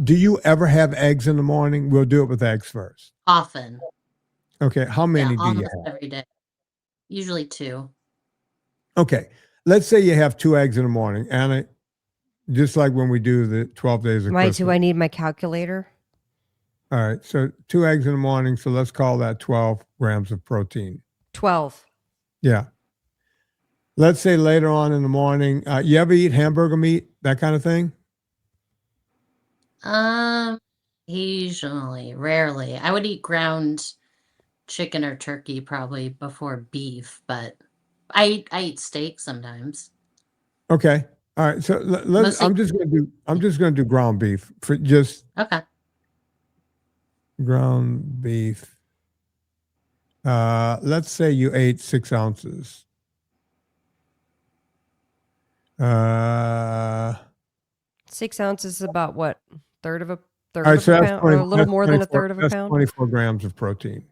do you ever have eggs in the morning? We'll do it with eggs first. Often. Okay, how many do you almost have? every day. Usually 2. Okay, let's say you have 2 eggs in the morning, Anna, just like when we do the 12 days of Christmas. Do I need my calculator? All right, so 2 eggs in the morning, so let's call that 12 grams of protein. 12. Yeah. Let's say later on in the morning, you ever eat hamburger meat, that kind of thing? Occasionally, rarely. I would eat ground chicken or turkey probably before beef, but I eat steak sometimes. Okay. All right. So I'm just gonna do ground beef for just Okay. ground beef. Let's say you ate 6 ounces. 6 ounces is about what? Third of a All right, so that's pound, 20, or a little more than a third of a that's pound. 24 grams of protein.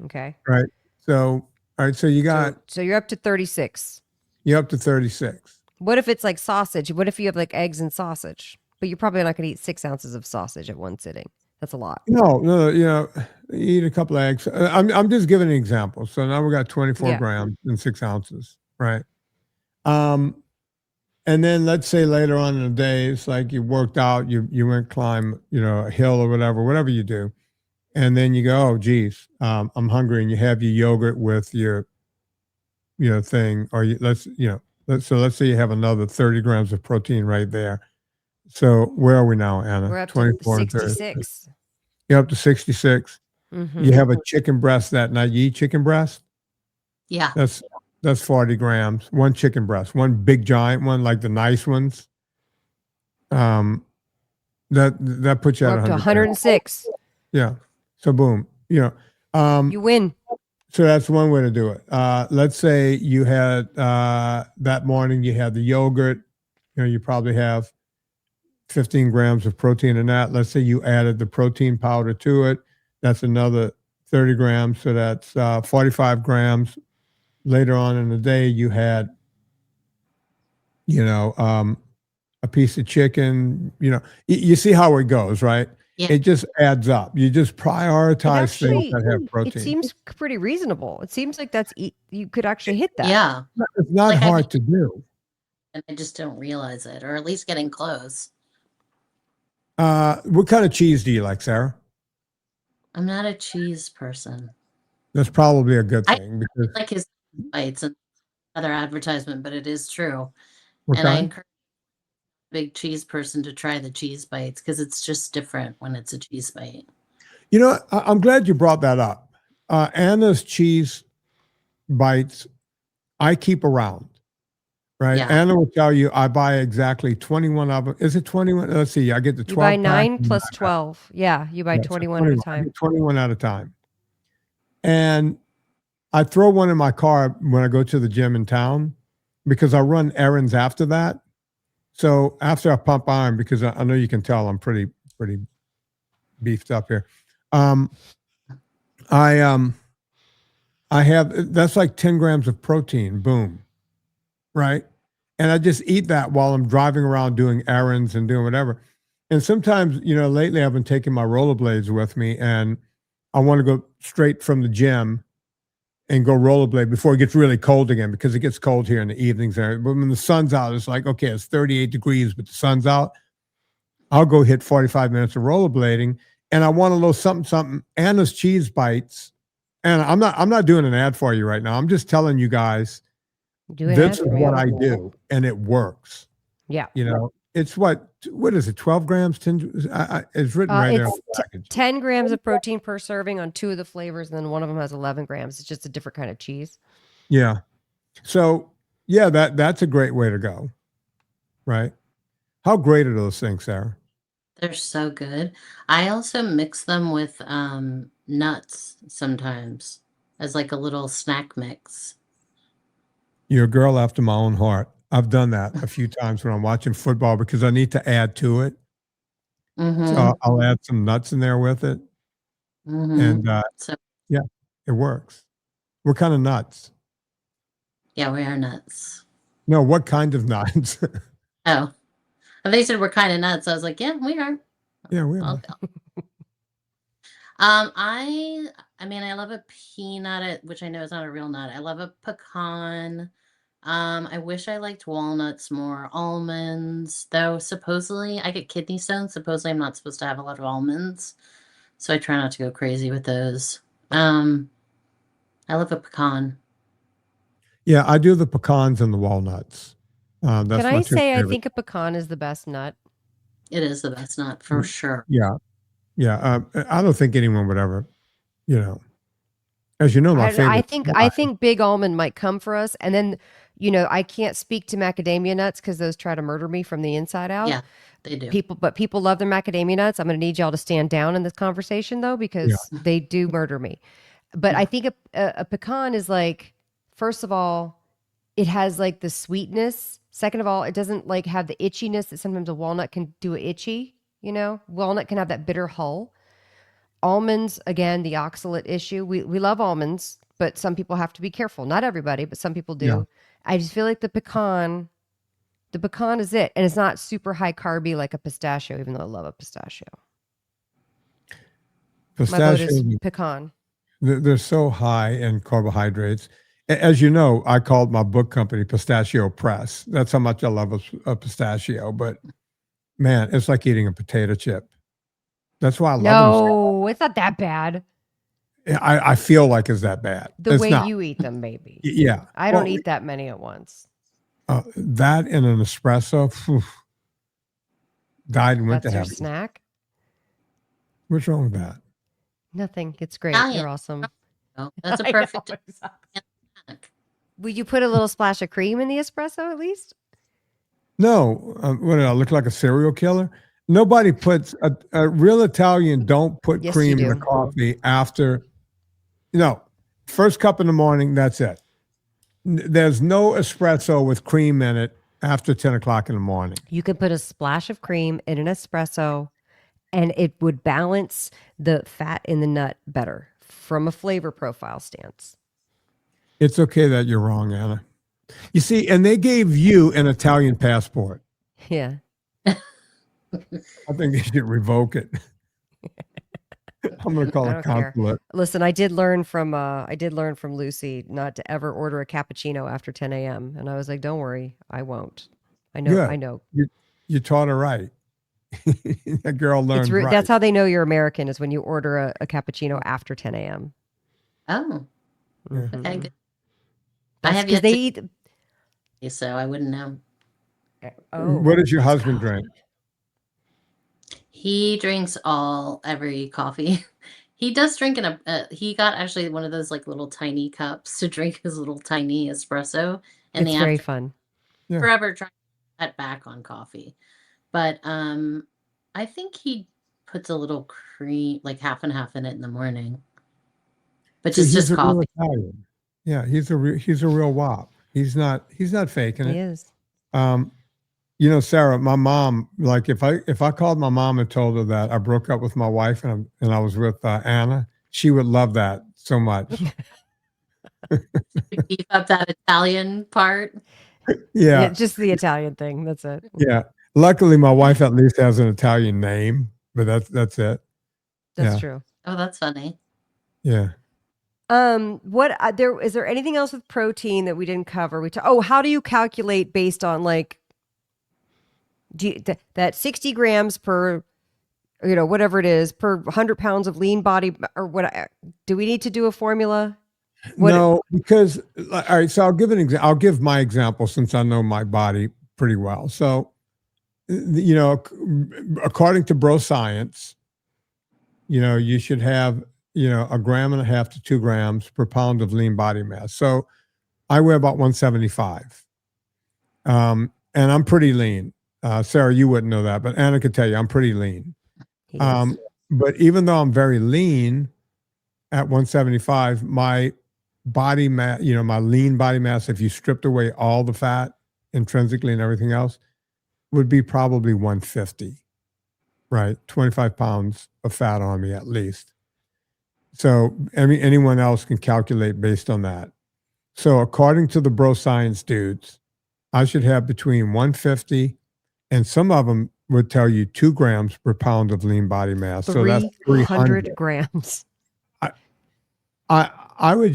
Okay. Right. So all right, so you got so you're up to 36. you're up to 36. What if it's like sausage? What if you have like eggs and sausage? But you're probably not going to eat 6 ounces of sausage at one sitting. That's a lot. No, eat a couple of eggs. I'm just giving an example. So now we got 24 Yeah. grams and 6 ounces, right? And then let's say later on in the day, it's like you worked out, you went climb, a hill or whatever you do. And then you go, oh, geez, I'm hungry. And you have your yogurt with your, thing, or let's say you have another 30 grams of protein right there. So where are we now, Anna? We're up to 24 and 66. You're up to 66. Mm-hmm. You have a chicken breast that night. You eat chicken breast? Yeah. That's 40 grams. One chicken breast, one big giant one, like the nice ones. That puts you We're at up to 100. 106. Yeah. So boom. You win. So that's one way to do it. Let's say you had that morning you had the yogurt. You probably have 15 grams of protein in that. Let's say you added the protein powder to it. That's another 30 grams. So that's 45 grams. Later on in the day, you had, a piece of chicken. You see how it goes, right? Yeah. It just adds up. You just prioritize things that have protein. It seems pretty reasonable. It seems like you could actually hit that. Yeah. It's not hard to do. And I just don't realize it, or at least getting close. What kind of cheese do you like, Sarah? I'm not a cheese person. That's probably a good thing. I like his bites and other advertisement, but it is true. Okay. And I encourage a big cheese person to try the cheese bites because it's just different when it's a cheese bite. I'm glad you brought that up. Anna's cheese bites, I keep around. Right. Yeah. Anna will tell you I buy exactly 21 of them. Is it 21? Let's see. I get the 12. You buy 9 plus 12. Yeah. You buy 21 at a time. 21 at a time. And I throw one in my car when I go to the gym in town because I run errands after that. So after I pump iron, because I know you can tell I'm pretty beefed up here. I have, that's like 10 grams of protein. Boom. Right. And I just eat that while I'm driving around doing errands and doing whatever. And sometimes, lately I've been taking my rollerblades with me and I want to go straight from the gym and go rollerblade before it gets really cold again, because it gets cold here in the evenings there. But when the sun's out, it's like, okay, it's 38 degrees, but the sun's out. I'll go hit 45 minutes of rollerblading and I want a little something, Anna's cheese bites. And I'm not doing an ad for you right now. I'm just telling you guys, this is what I do, and it works. Yeah. It's what is it? 12 grams? 10? It's written right there. It's 10 grams of protein per serving on 2 of the flavors, and then one of them has 11 grams. It's just a different kind of cheese. Yeah. So yeah, that's a great way to go. Right. How great are those things, Sarah? They're so good. I also mix them with nuts sometimes as like a little snack mix. You're a girl after my own heart. I've done that a few times when I'm watching football because I need to add to it. Mm-hmm. So I'll add some nuts in there with it. Mm-hmm. And yeah, it works. What kind of nuts? Yeah, we are nuts. No, what kind of nuts? Oh, they said we're kind of nuts. I was like, yeah, we are. Yeah, we are. I mean, I love a peanut, which I know is not a real nut. I love a pecan. I wish I liked walnuts more. Almonds, though, supposedly I get kidney stones. Supposedly I'm not supposed to have a lot of almonds, so I try not to go crazy with those. I love a pecan. Yeah, I do the pecans and the walnuts. That's Can I say favorite. I think a pecan is the best nut? It is the best nut for sure. Yeah. Yeah. I don't think anyone would ever, as you know, my favorite. I think big almond might come for us. And then, I can't speak to macadamia nuts because those try to murder me from the inside out. Yeah, they do. People love their macadamia nuts. I'm going to need y'all to stand down in this conversation though, because they do murder me. But I think a pecan is like, first of all, it has like the sweetness. Second of all, it doesn't like have the itchiness that sometimes a walnut can do itchy. Walnut can have that bitter hull. Almonds, again, the oxalate issue. We love almonds, but some people have to be careful. Not everybody, but some people do. Yeah. I just feel like the pecan is it. And it's not super high carby like a pistachio, even though I love a pistachio. My vote is Pistachios, pecan. they're so high in carbohydrates. As you know, I called my book company Pistachio Press. That's how much I love a pistachio. But man, it's like eating a potato chip. That's why I love them. No, it's not that bad. I feel like it's that bad. The it's way not. you eat them, maybe. Yeah. I don't eat that many at once. That in an espresso, died and went That's to your heaven. snack? What's wrong with that? Nothing. It's great. Italian. You're awesome. Oh, that's a perfect snack. Would you put a little splash of cream in the espresso at least? No. What did I look like, a serial killer? Nobody puts a real Italian don't put Yes, cream you in the do. coffee after, first cup in the morning, that's it. There's no espresso with cream in it after 10 o'clock in the morning. You could put a splash of cream in an espresso and it would balance the fat in the nut better from a flavor profile stance. It's okay that you're wrong, Anna. You see, and they gave you an Italian passport. Yeah. I think they should revoke it. I'm going to call I it don't care. consulate. Listen, I did learn from Lucy not to ever order a cappuccino after 10 a.m. And I was like, don't worry, I won't. I know. Yeah. I know. You taught her right. That girl learned right. That's how they know you're American, is when you order a cappuccino after 10 a.m. Oh, Mhm. okay, good. That's I have 'cause yet they to eat. so I wouldn't know. Oh, What does your husband drink? He drinks every coffee. He does drink he got actually one of those like little tiny cups to drink his little tiny espresso. And it's very fun. Yeah. Forever trying to cut back on coffee. But I think he puts a little cream, like half and half in it in the morning. But See, it's just he's a real coffee. Italian. Yeah, he's a real wop. He's not faking it. He is. Sarah, my mom, like if I called my mom and told her that I broke up with my wife and I was with Anna, she would love that so much. Beef up that Italian part. Yeah. Just the Italian thing. That's it. Yeah. Luckily, my wife at least has an Italian name, but that's it. That's true. Oh, that's funny. Yeah. Is there anything else with protein that we didn't cover? How do you calculate based on like that 60 grams per, whatever it is per 100 pounds of lean body, or what? Do we need to do a formula? No, because all right. So I'll give I'll give my example since I know my body pretty well. So, according to bro science, you should have 1.5 grams to 2 grams per pound of lean body mass. So I weigh about 175, and I'm pretty lean. Sarah, you wouldn't know that, but Anna could tell you I'm pretty lean. But even though I'm very lean at 175, my body mass, my lean body mass, if you stripped away all the fat intrinsically and everything else, would be probably 150, right? 25 pounds of fat on me at least. So anyone else can calculate based on that. So according to the bro science dudes, I should have between 150 and some of them would tell you 2 grams per pound of lean body mass. So that's 300 grams. I would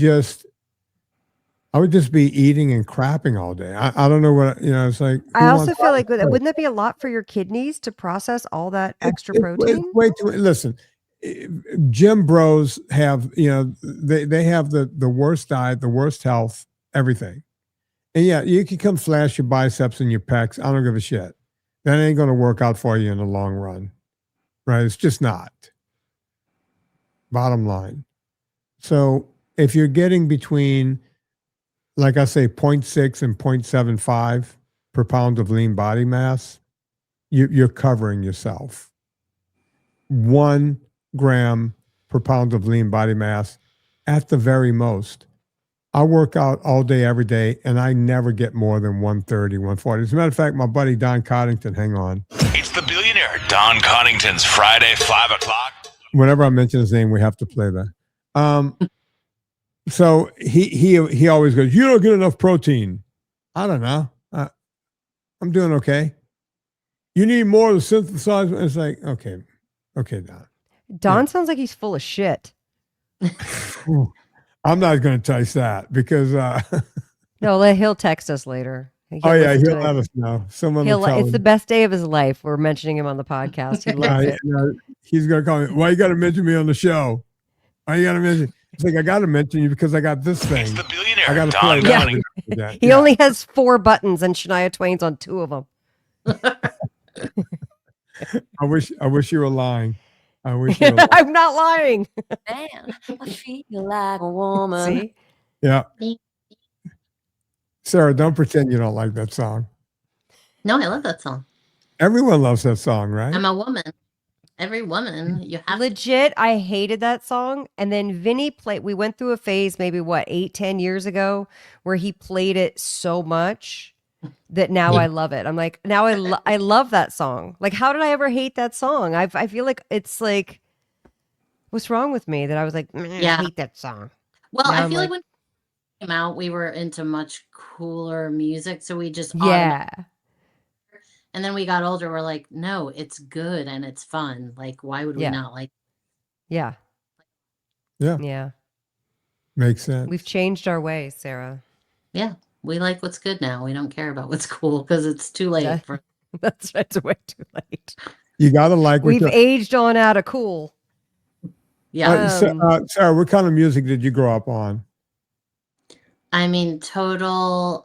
just be eating and crapping all day. I don't know what, it's like. I also feel like, wouldn't that be a lot for your kidneys to process all that extra protein? It's way too, listen, gym bros have, they have the worst diet, the worst health, everything. And yeah, you can come flash your biceps and your pecs. I don't give a shit. That ain't going to work out for you in the long run, right? It's just not. Bottom line. So if you're getting between, like I say, 0.6 and 0.75 per pound of lean body mass, you're covering yourself. 1 gram per pound of lean body mass at the very most. I work out all day, every day, and I never get more than 130, 140. As a matter of fact, my buddy Don Coddington, hang on. It's the billionaire Don Coddington's Friday, 5 o'clock. Whenever I mention his name, we have to play that. So he always goes, you don't get enough protein. I don't know. I'm doing okay. You need more to synthesize. It's like, okay, Don. Don sounds like he's full of shit. I'm not going to touch that because. No, he'll text us later. He'll let us know. Someone will tell it's him. the best day of his life. We're mentioning him on the podcast. He loves it. He's going to call me. Why you got to mention me on the show? Why you got to mention? It's like I got to mention you because I got this thing. It's the billionaire. I got to Don play Connington. that. He only has 4 buttons, and Shania Twain's on 2 of them. I wish you were lying. I wish you were lying. I'm not lying. Man, I feel like a woman. See? Yeah. Sarah, don't pretend you don't like that song. No, I love that song. Everyone loves that song, right? I'm a woman. Every woman, you have Legit, I hated that song. And then Vinny we went through a phase maybe 8-10 years ago where he played it so much that now I love it. I'm like, now I love that song. Like, how did I ever hate that song? I feel like it's like, what's wrong with me that I was like, I hate that song. Well, now I feel like when it came out, we were into much cooler music, so we just and then we got older. We're like, no, it's good and it's fun. Like, why would we not like? Yeah. Makes sense. We've changed our ways, Sarah. Yeah, we like what's good now. We don't care about what's cool because it's too late. That's right. It's way too late. You gotta like. We've aged on out of cool. Yeah. Sarah, what kind of music did you grow up on? I mean, total,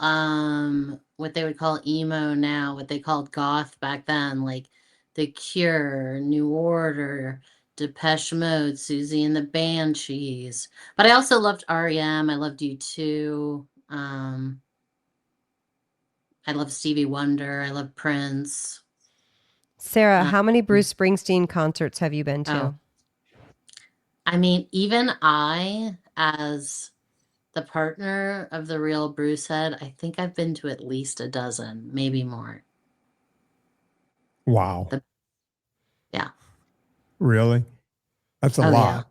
what they would call emo now, what they called goth back then, like The Cure, New Order, Depeche Mode, Susie and the Banshees. But I also loved REM. I loved U2. I love Stevie Wonder. I love Prince. Sarah, how many Bruce Springsteen concerts have you been to? Oh. I mean, even I, as the partner of the real Bruce head, I think I've been to at least a dozen, maybe more. Wow. Yeah. Really? That's a lot. Yeah.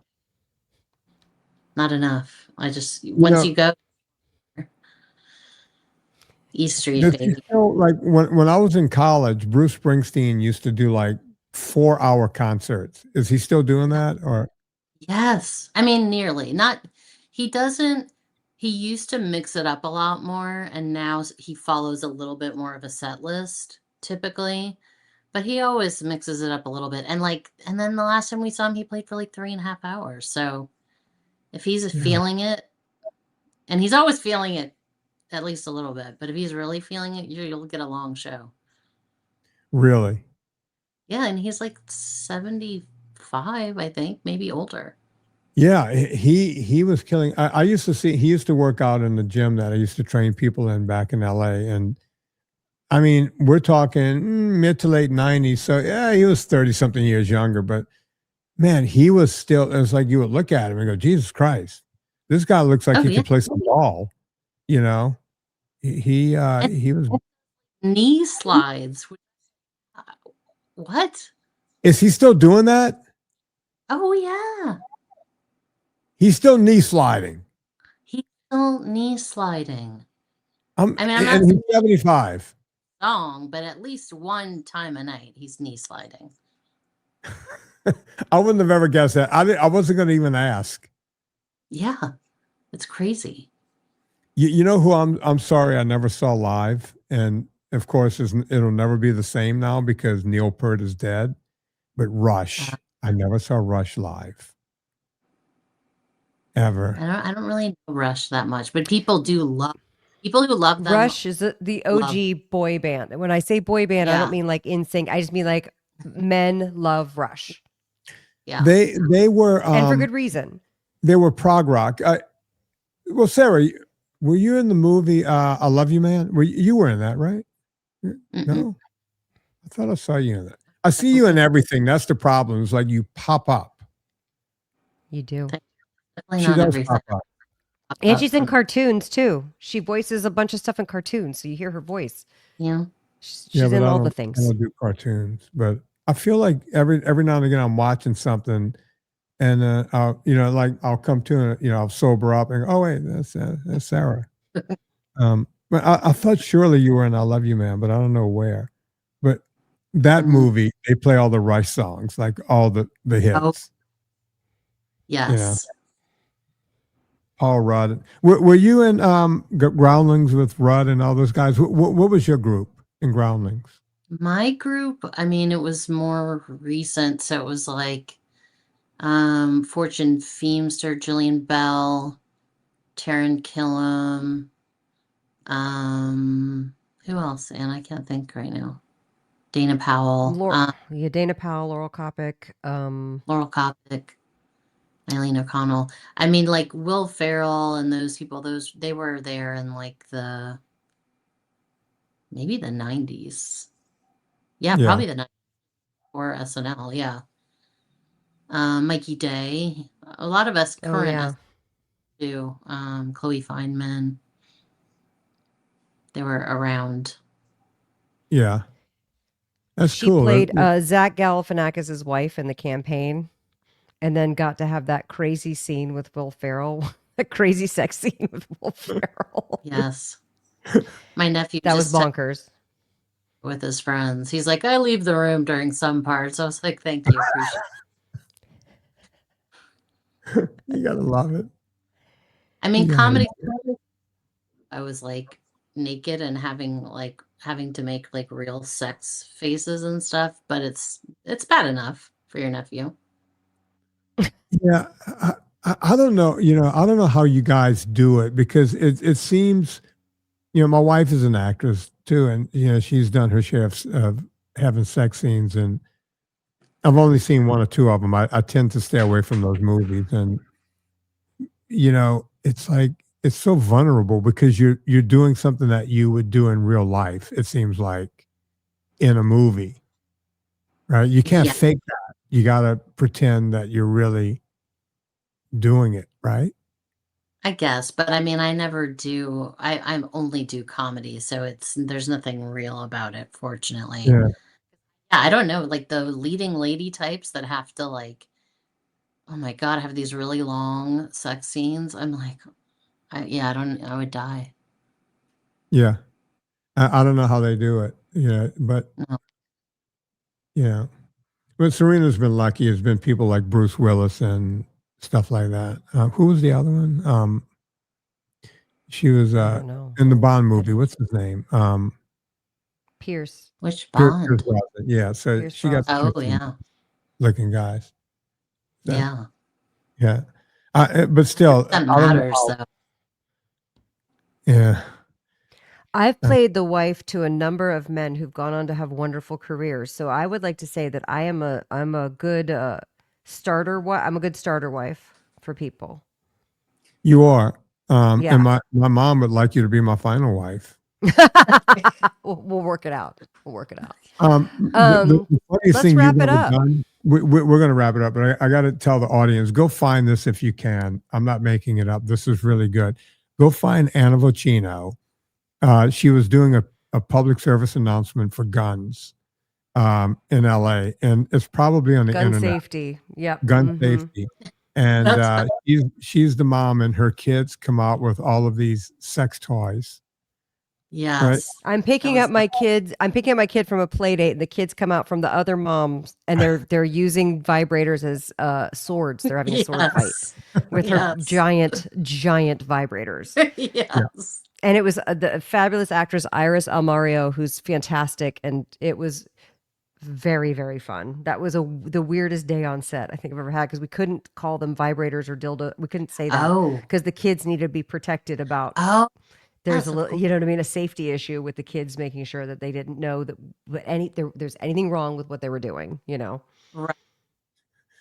Not enough. I just, once you go, East Street, baby. Like when I was in college, Bruce Springsteen used to do like 4-hour concerts. Is he still doing that? Or? Yes. I mean, nearly. He used to mix it up a lot more, and now he follows a little bit more of a set list, typically. But he always mixes it up a little bit. And then the last time we saw him, he played for like 3.5 hours. So if he's feeling it, and he's always feeling it at least a little bit, but if he's really feeling it, you'll get a long show. Really? Yeah, and he's like 75, I think, maybe older. Yeah, he was killing. I used to see, he used to work out in the gym that I used to train people in back in LA. And I mean, we're talking mid to late 90s. So yeah, he was 30 something years younger, but man, he was still, it was like you would look at him and go, Jesus Christ, this guy looks like he could play some ball, you know? He was. Knee slides. What? Is he still doing that? Oh, yeah. He's still knee sliding. He's still knee sliding. I'm not and he's 75. Song, but at least one time a night he's knee sliding. I wouldn't have ever guessed that. I wasn't going to even ask. Yeah, it's crazy. You know who I'm sorry I never saw live, and of course it'll never be the same now because Neil Peart is dead. But Rush, I never saw Rush live. Ever. I don't really know Rush that much, but people who love them. Rush is the OG boy band. When I say boy band, I don't mean like NSYNC. I just mean like men love Rush. Yeah, they were, and for good reason. They were prog rock. Well, Sarah, were you in the movie "I Love You, Man"? You were in that, right? No, I thought I saw you in that. I see you in everything. That's the problem. It's like you pop up. You do. Definitely She not does everything. pop up. And she's in cartoons too. She voices a bunch of stuff in cartoons, so you hear her voice. Yeah, she's in all the things. I don't do cartoons, but I feel like every now and again I'm watching something, and I'll come to it, I'll sober up and go, oh wait, that's Sarah. But I thought surely you were in "I Love You, Man," but I don't know where. But that movie, they play all the Rush songs, like all the hits. Yes. Paul Rudd. Were you in Groundlings with Rudd and all those guys? What was your group in Groundlings? My group, I mean, it was more recent, so it was like Fortune Feimster, Jillian Bell, Taryn Killam, who else? And I can't think right now. Dana Powell, Dana Powell, Laurel Kopic, Laurel Kopic, Eileen O'Connell. I mean, like Will Ferrell and those people, they were there in like maybe the 90s. Yeah, probably the 90s or SNL. Yeah. Mikey Day, a lot of us current do. Chloe Feynman, they were around. Yeah, that's she cool. She played Zach Galifianakis' wife in the campaign, and then got to have that crazy scene with Will Ferrell, a crazy sex scene with Will Ferrell. Yes, my nephew that was bonkers. With his friends, he's like, I leave the room during some parts. I was like, thank you, appreciate. You gotta love it. I mean, comedy. I was like naked and having to make like real sex faces and stuff, but it's bad enough for your nephew. Yeah, I don't know. I don't know how you guys do it, because it seems, my wife is an actress too, and she's done her share of having sex scenes, and I've only seen one or two of them. I tend to stay away from those movies, and it's like it's so vulnerable, because you're doing something that you would do in real life. It seems like in a movie, right? You can't fake that. You got to pretend that you're really doing it, right? I guess, but I mean, I never do. I only do comedy, so there's nothing real about it, fortunately. Yeah, I don't know, like the leading lady types that have to like, oh my God, have these really long sex scenes. I'm like, I would die. yeah. I don't know how they do it. But but Serena's been lucky. It's been people like Bruce Willis and stuff like that. Who was the other one? She was in the Bond movie. What's his name? Pierce. Which Bond? Yeah. So Pierce she got looking guys. So, yeah. But still, that matters though. Yeah. I've played the wife to a number of men who've gone on to have wonderful careers. So I would like to say that I'm a good starter. I'm a good starter wife for people. You are. And my mom would like you to be my final wife. We'll work it out. The let's wrap it up. We're going to wrap it up, but I got to tell the audience, go find this if you can. I'm not making it up. This is really good. Go find Anna Vocino. She was doing a public service announcement for guns in LA, and it's probably on the internet. Gun safety. Yep. Gun safety. And she's the mom, and her kids come out with all of these sex toys. Yes. Right? I'm picking up my kids. I'm picking up my kid from a play date, and the kids come out from the other moms, and they're using vibrators as swords. They're having a sword fight with her giant vibrators. Yes. And it was the fabulous actress Iris Almario, who's fantastic, and it was very, very fun. That was the weirdest day on set I think I've ever had, because we couldn't call them vibrators or dildo. We couldn't say that because the kids needed to be protected about. There's a little, you know what I mean, a safety issue with the kids, making sure that they didn't know that there's anything wrong with what they were doing. Right.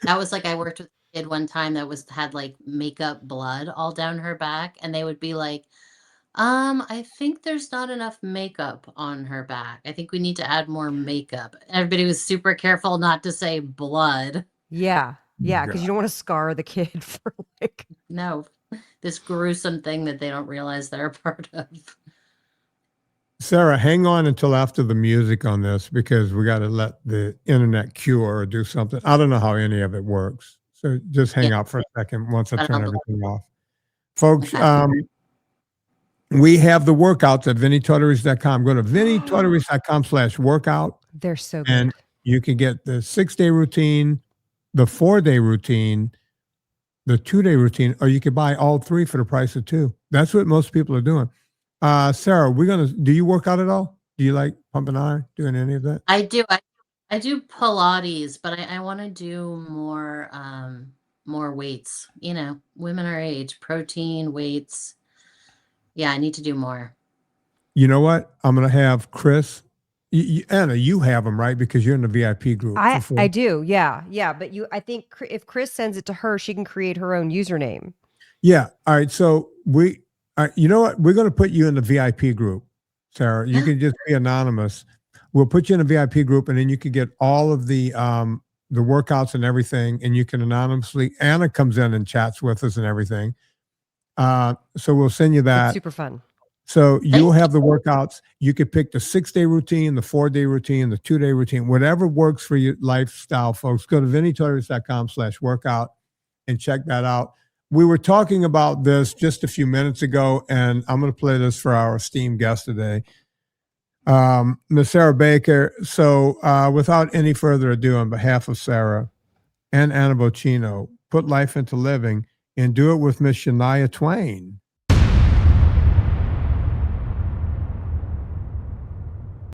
That was like, I worked with a kid one time that had like makeup blood all down her back, and they would be like, I think there's not enough makeup on her back. I think we need to add more makeup. Everybody was super careful not to say blood. Yeah, because you don't want to scar the kid for this gruesome thing that they don't realize they're a part of. Sarah, hang on until after the music on this, because we got to let the internet cure or do something. I don't know how any of it works. So just hang out for a second once I turn everything off. Folks, we have the workouts at VinnieTortorich.com. Go to VinnieTortorich.com/workout. They're so good. And you can get the 6-day routine, the 4-day routine, the 2-day routine, or you could buy all 3 for the price of 2. That's what most people are doing. Sarah, do you work out at all? Do you like pumping iron, doing any of that? I do. I do Pilates, but I want to do more weights. You know, women our age, protein, weights. Yeah, I need to do more. You know what? I'm going to have Chris. Anna, you have them, right? Because you're in the VIP group. I do. Yeah. Yeah. But I think if Chris sends it to her, she can create her own username. Yeah. All right. So you know what? We're going to put you in the VIP group, Sarah. You can just be anonymous. We'll put you in a VIP group, and then you can get all of the workouts and everything, and you can anonymously. Anna comes in and chats with us and everything. So we'll send you that. It's super fun. So you'll have the workouts. You could pick the 6-day routine, the 4-day routine, the 2-day routine, whatever works for your lifestyle, folks. Go to VinnieTortorich.com/workout and check that out. We were talking about this just a few minutes ago, and I'm going to play this for our esteemed guest today, Ms. Sarah Baker. So without any further ado, on behalf of Sarah and Anna Vocino, put life into living and do it with Miss Shania Twain.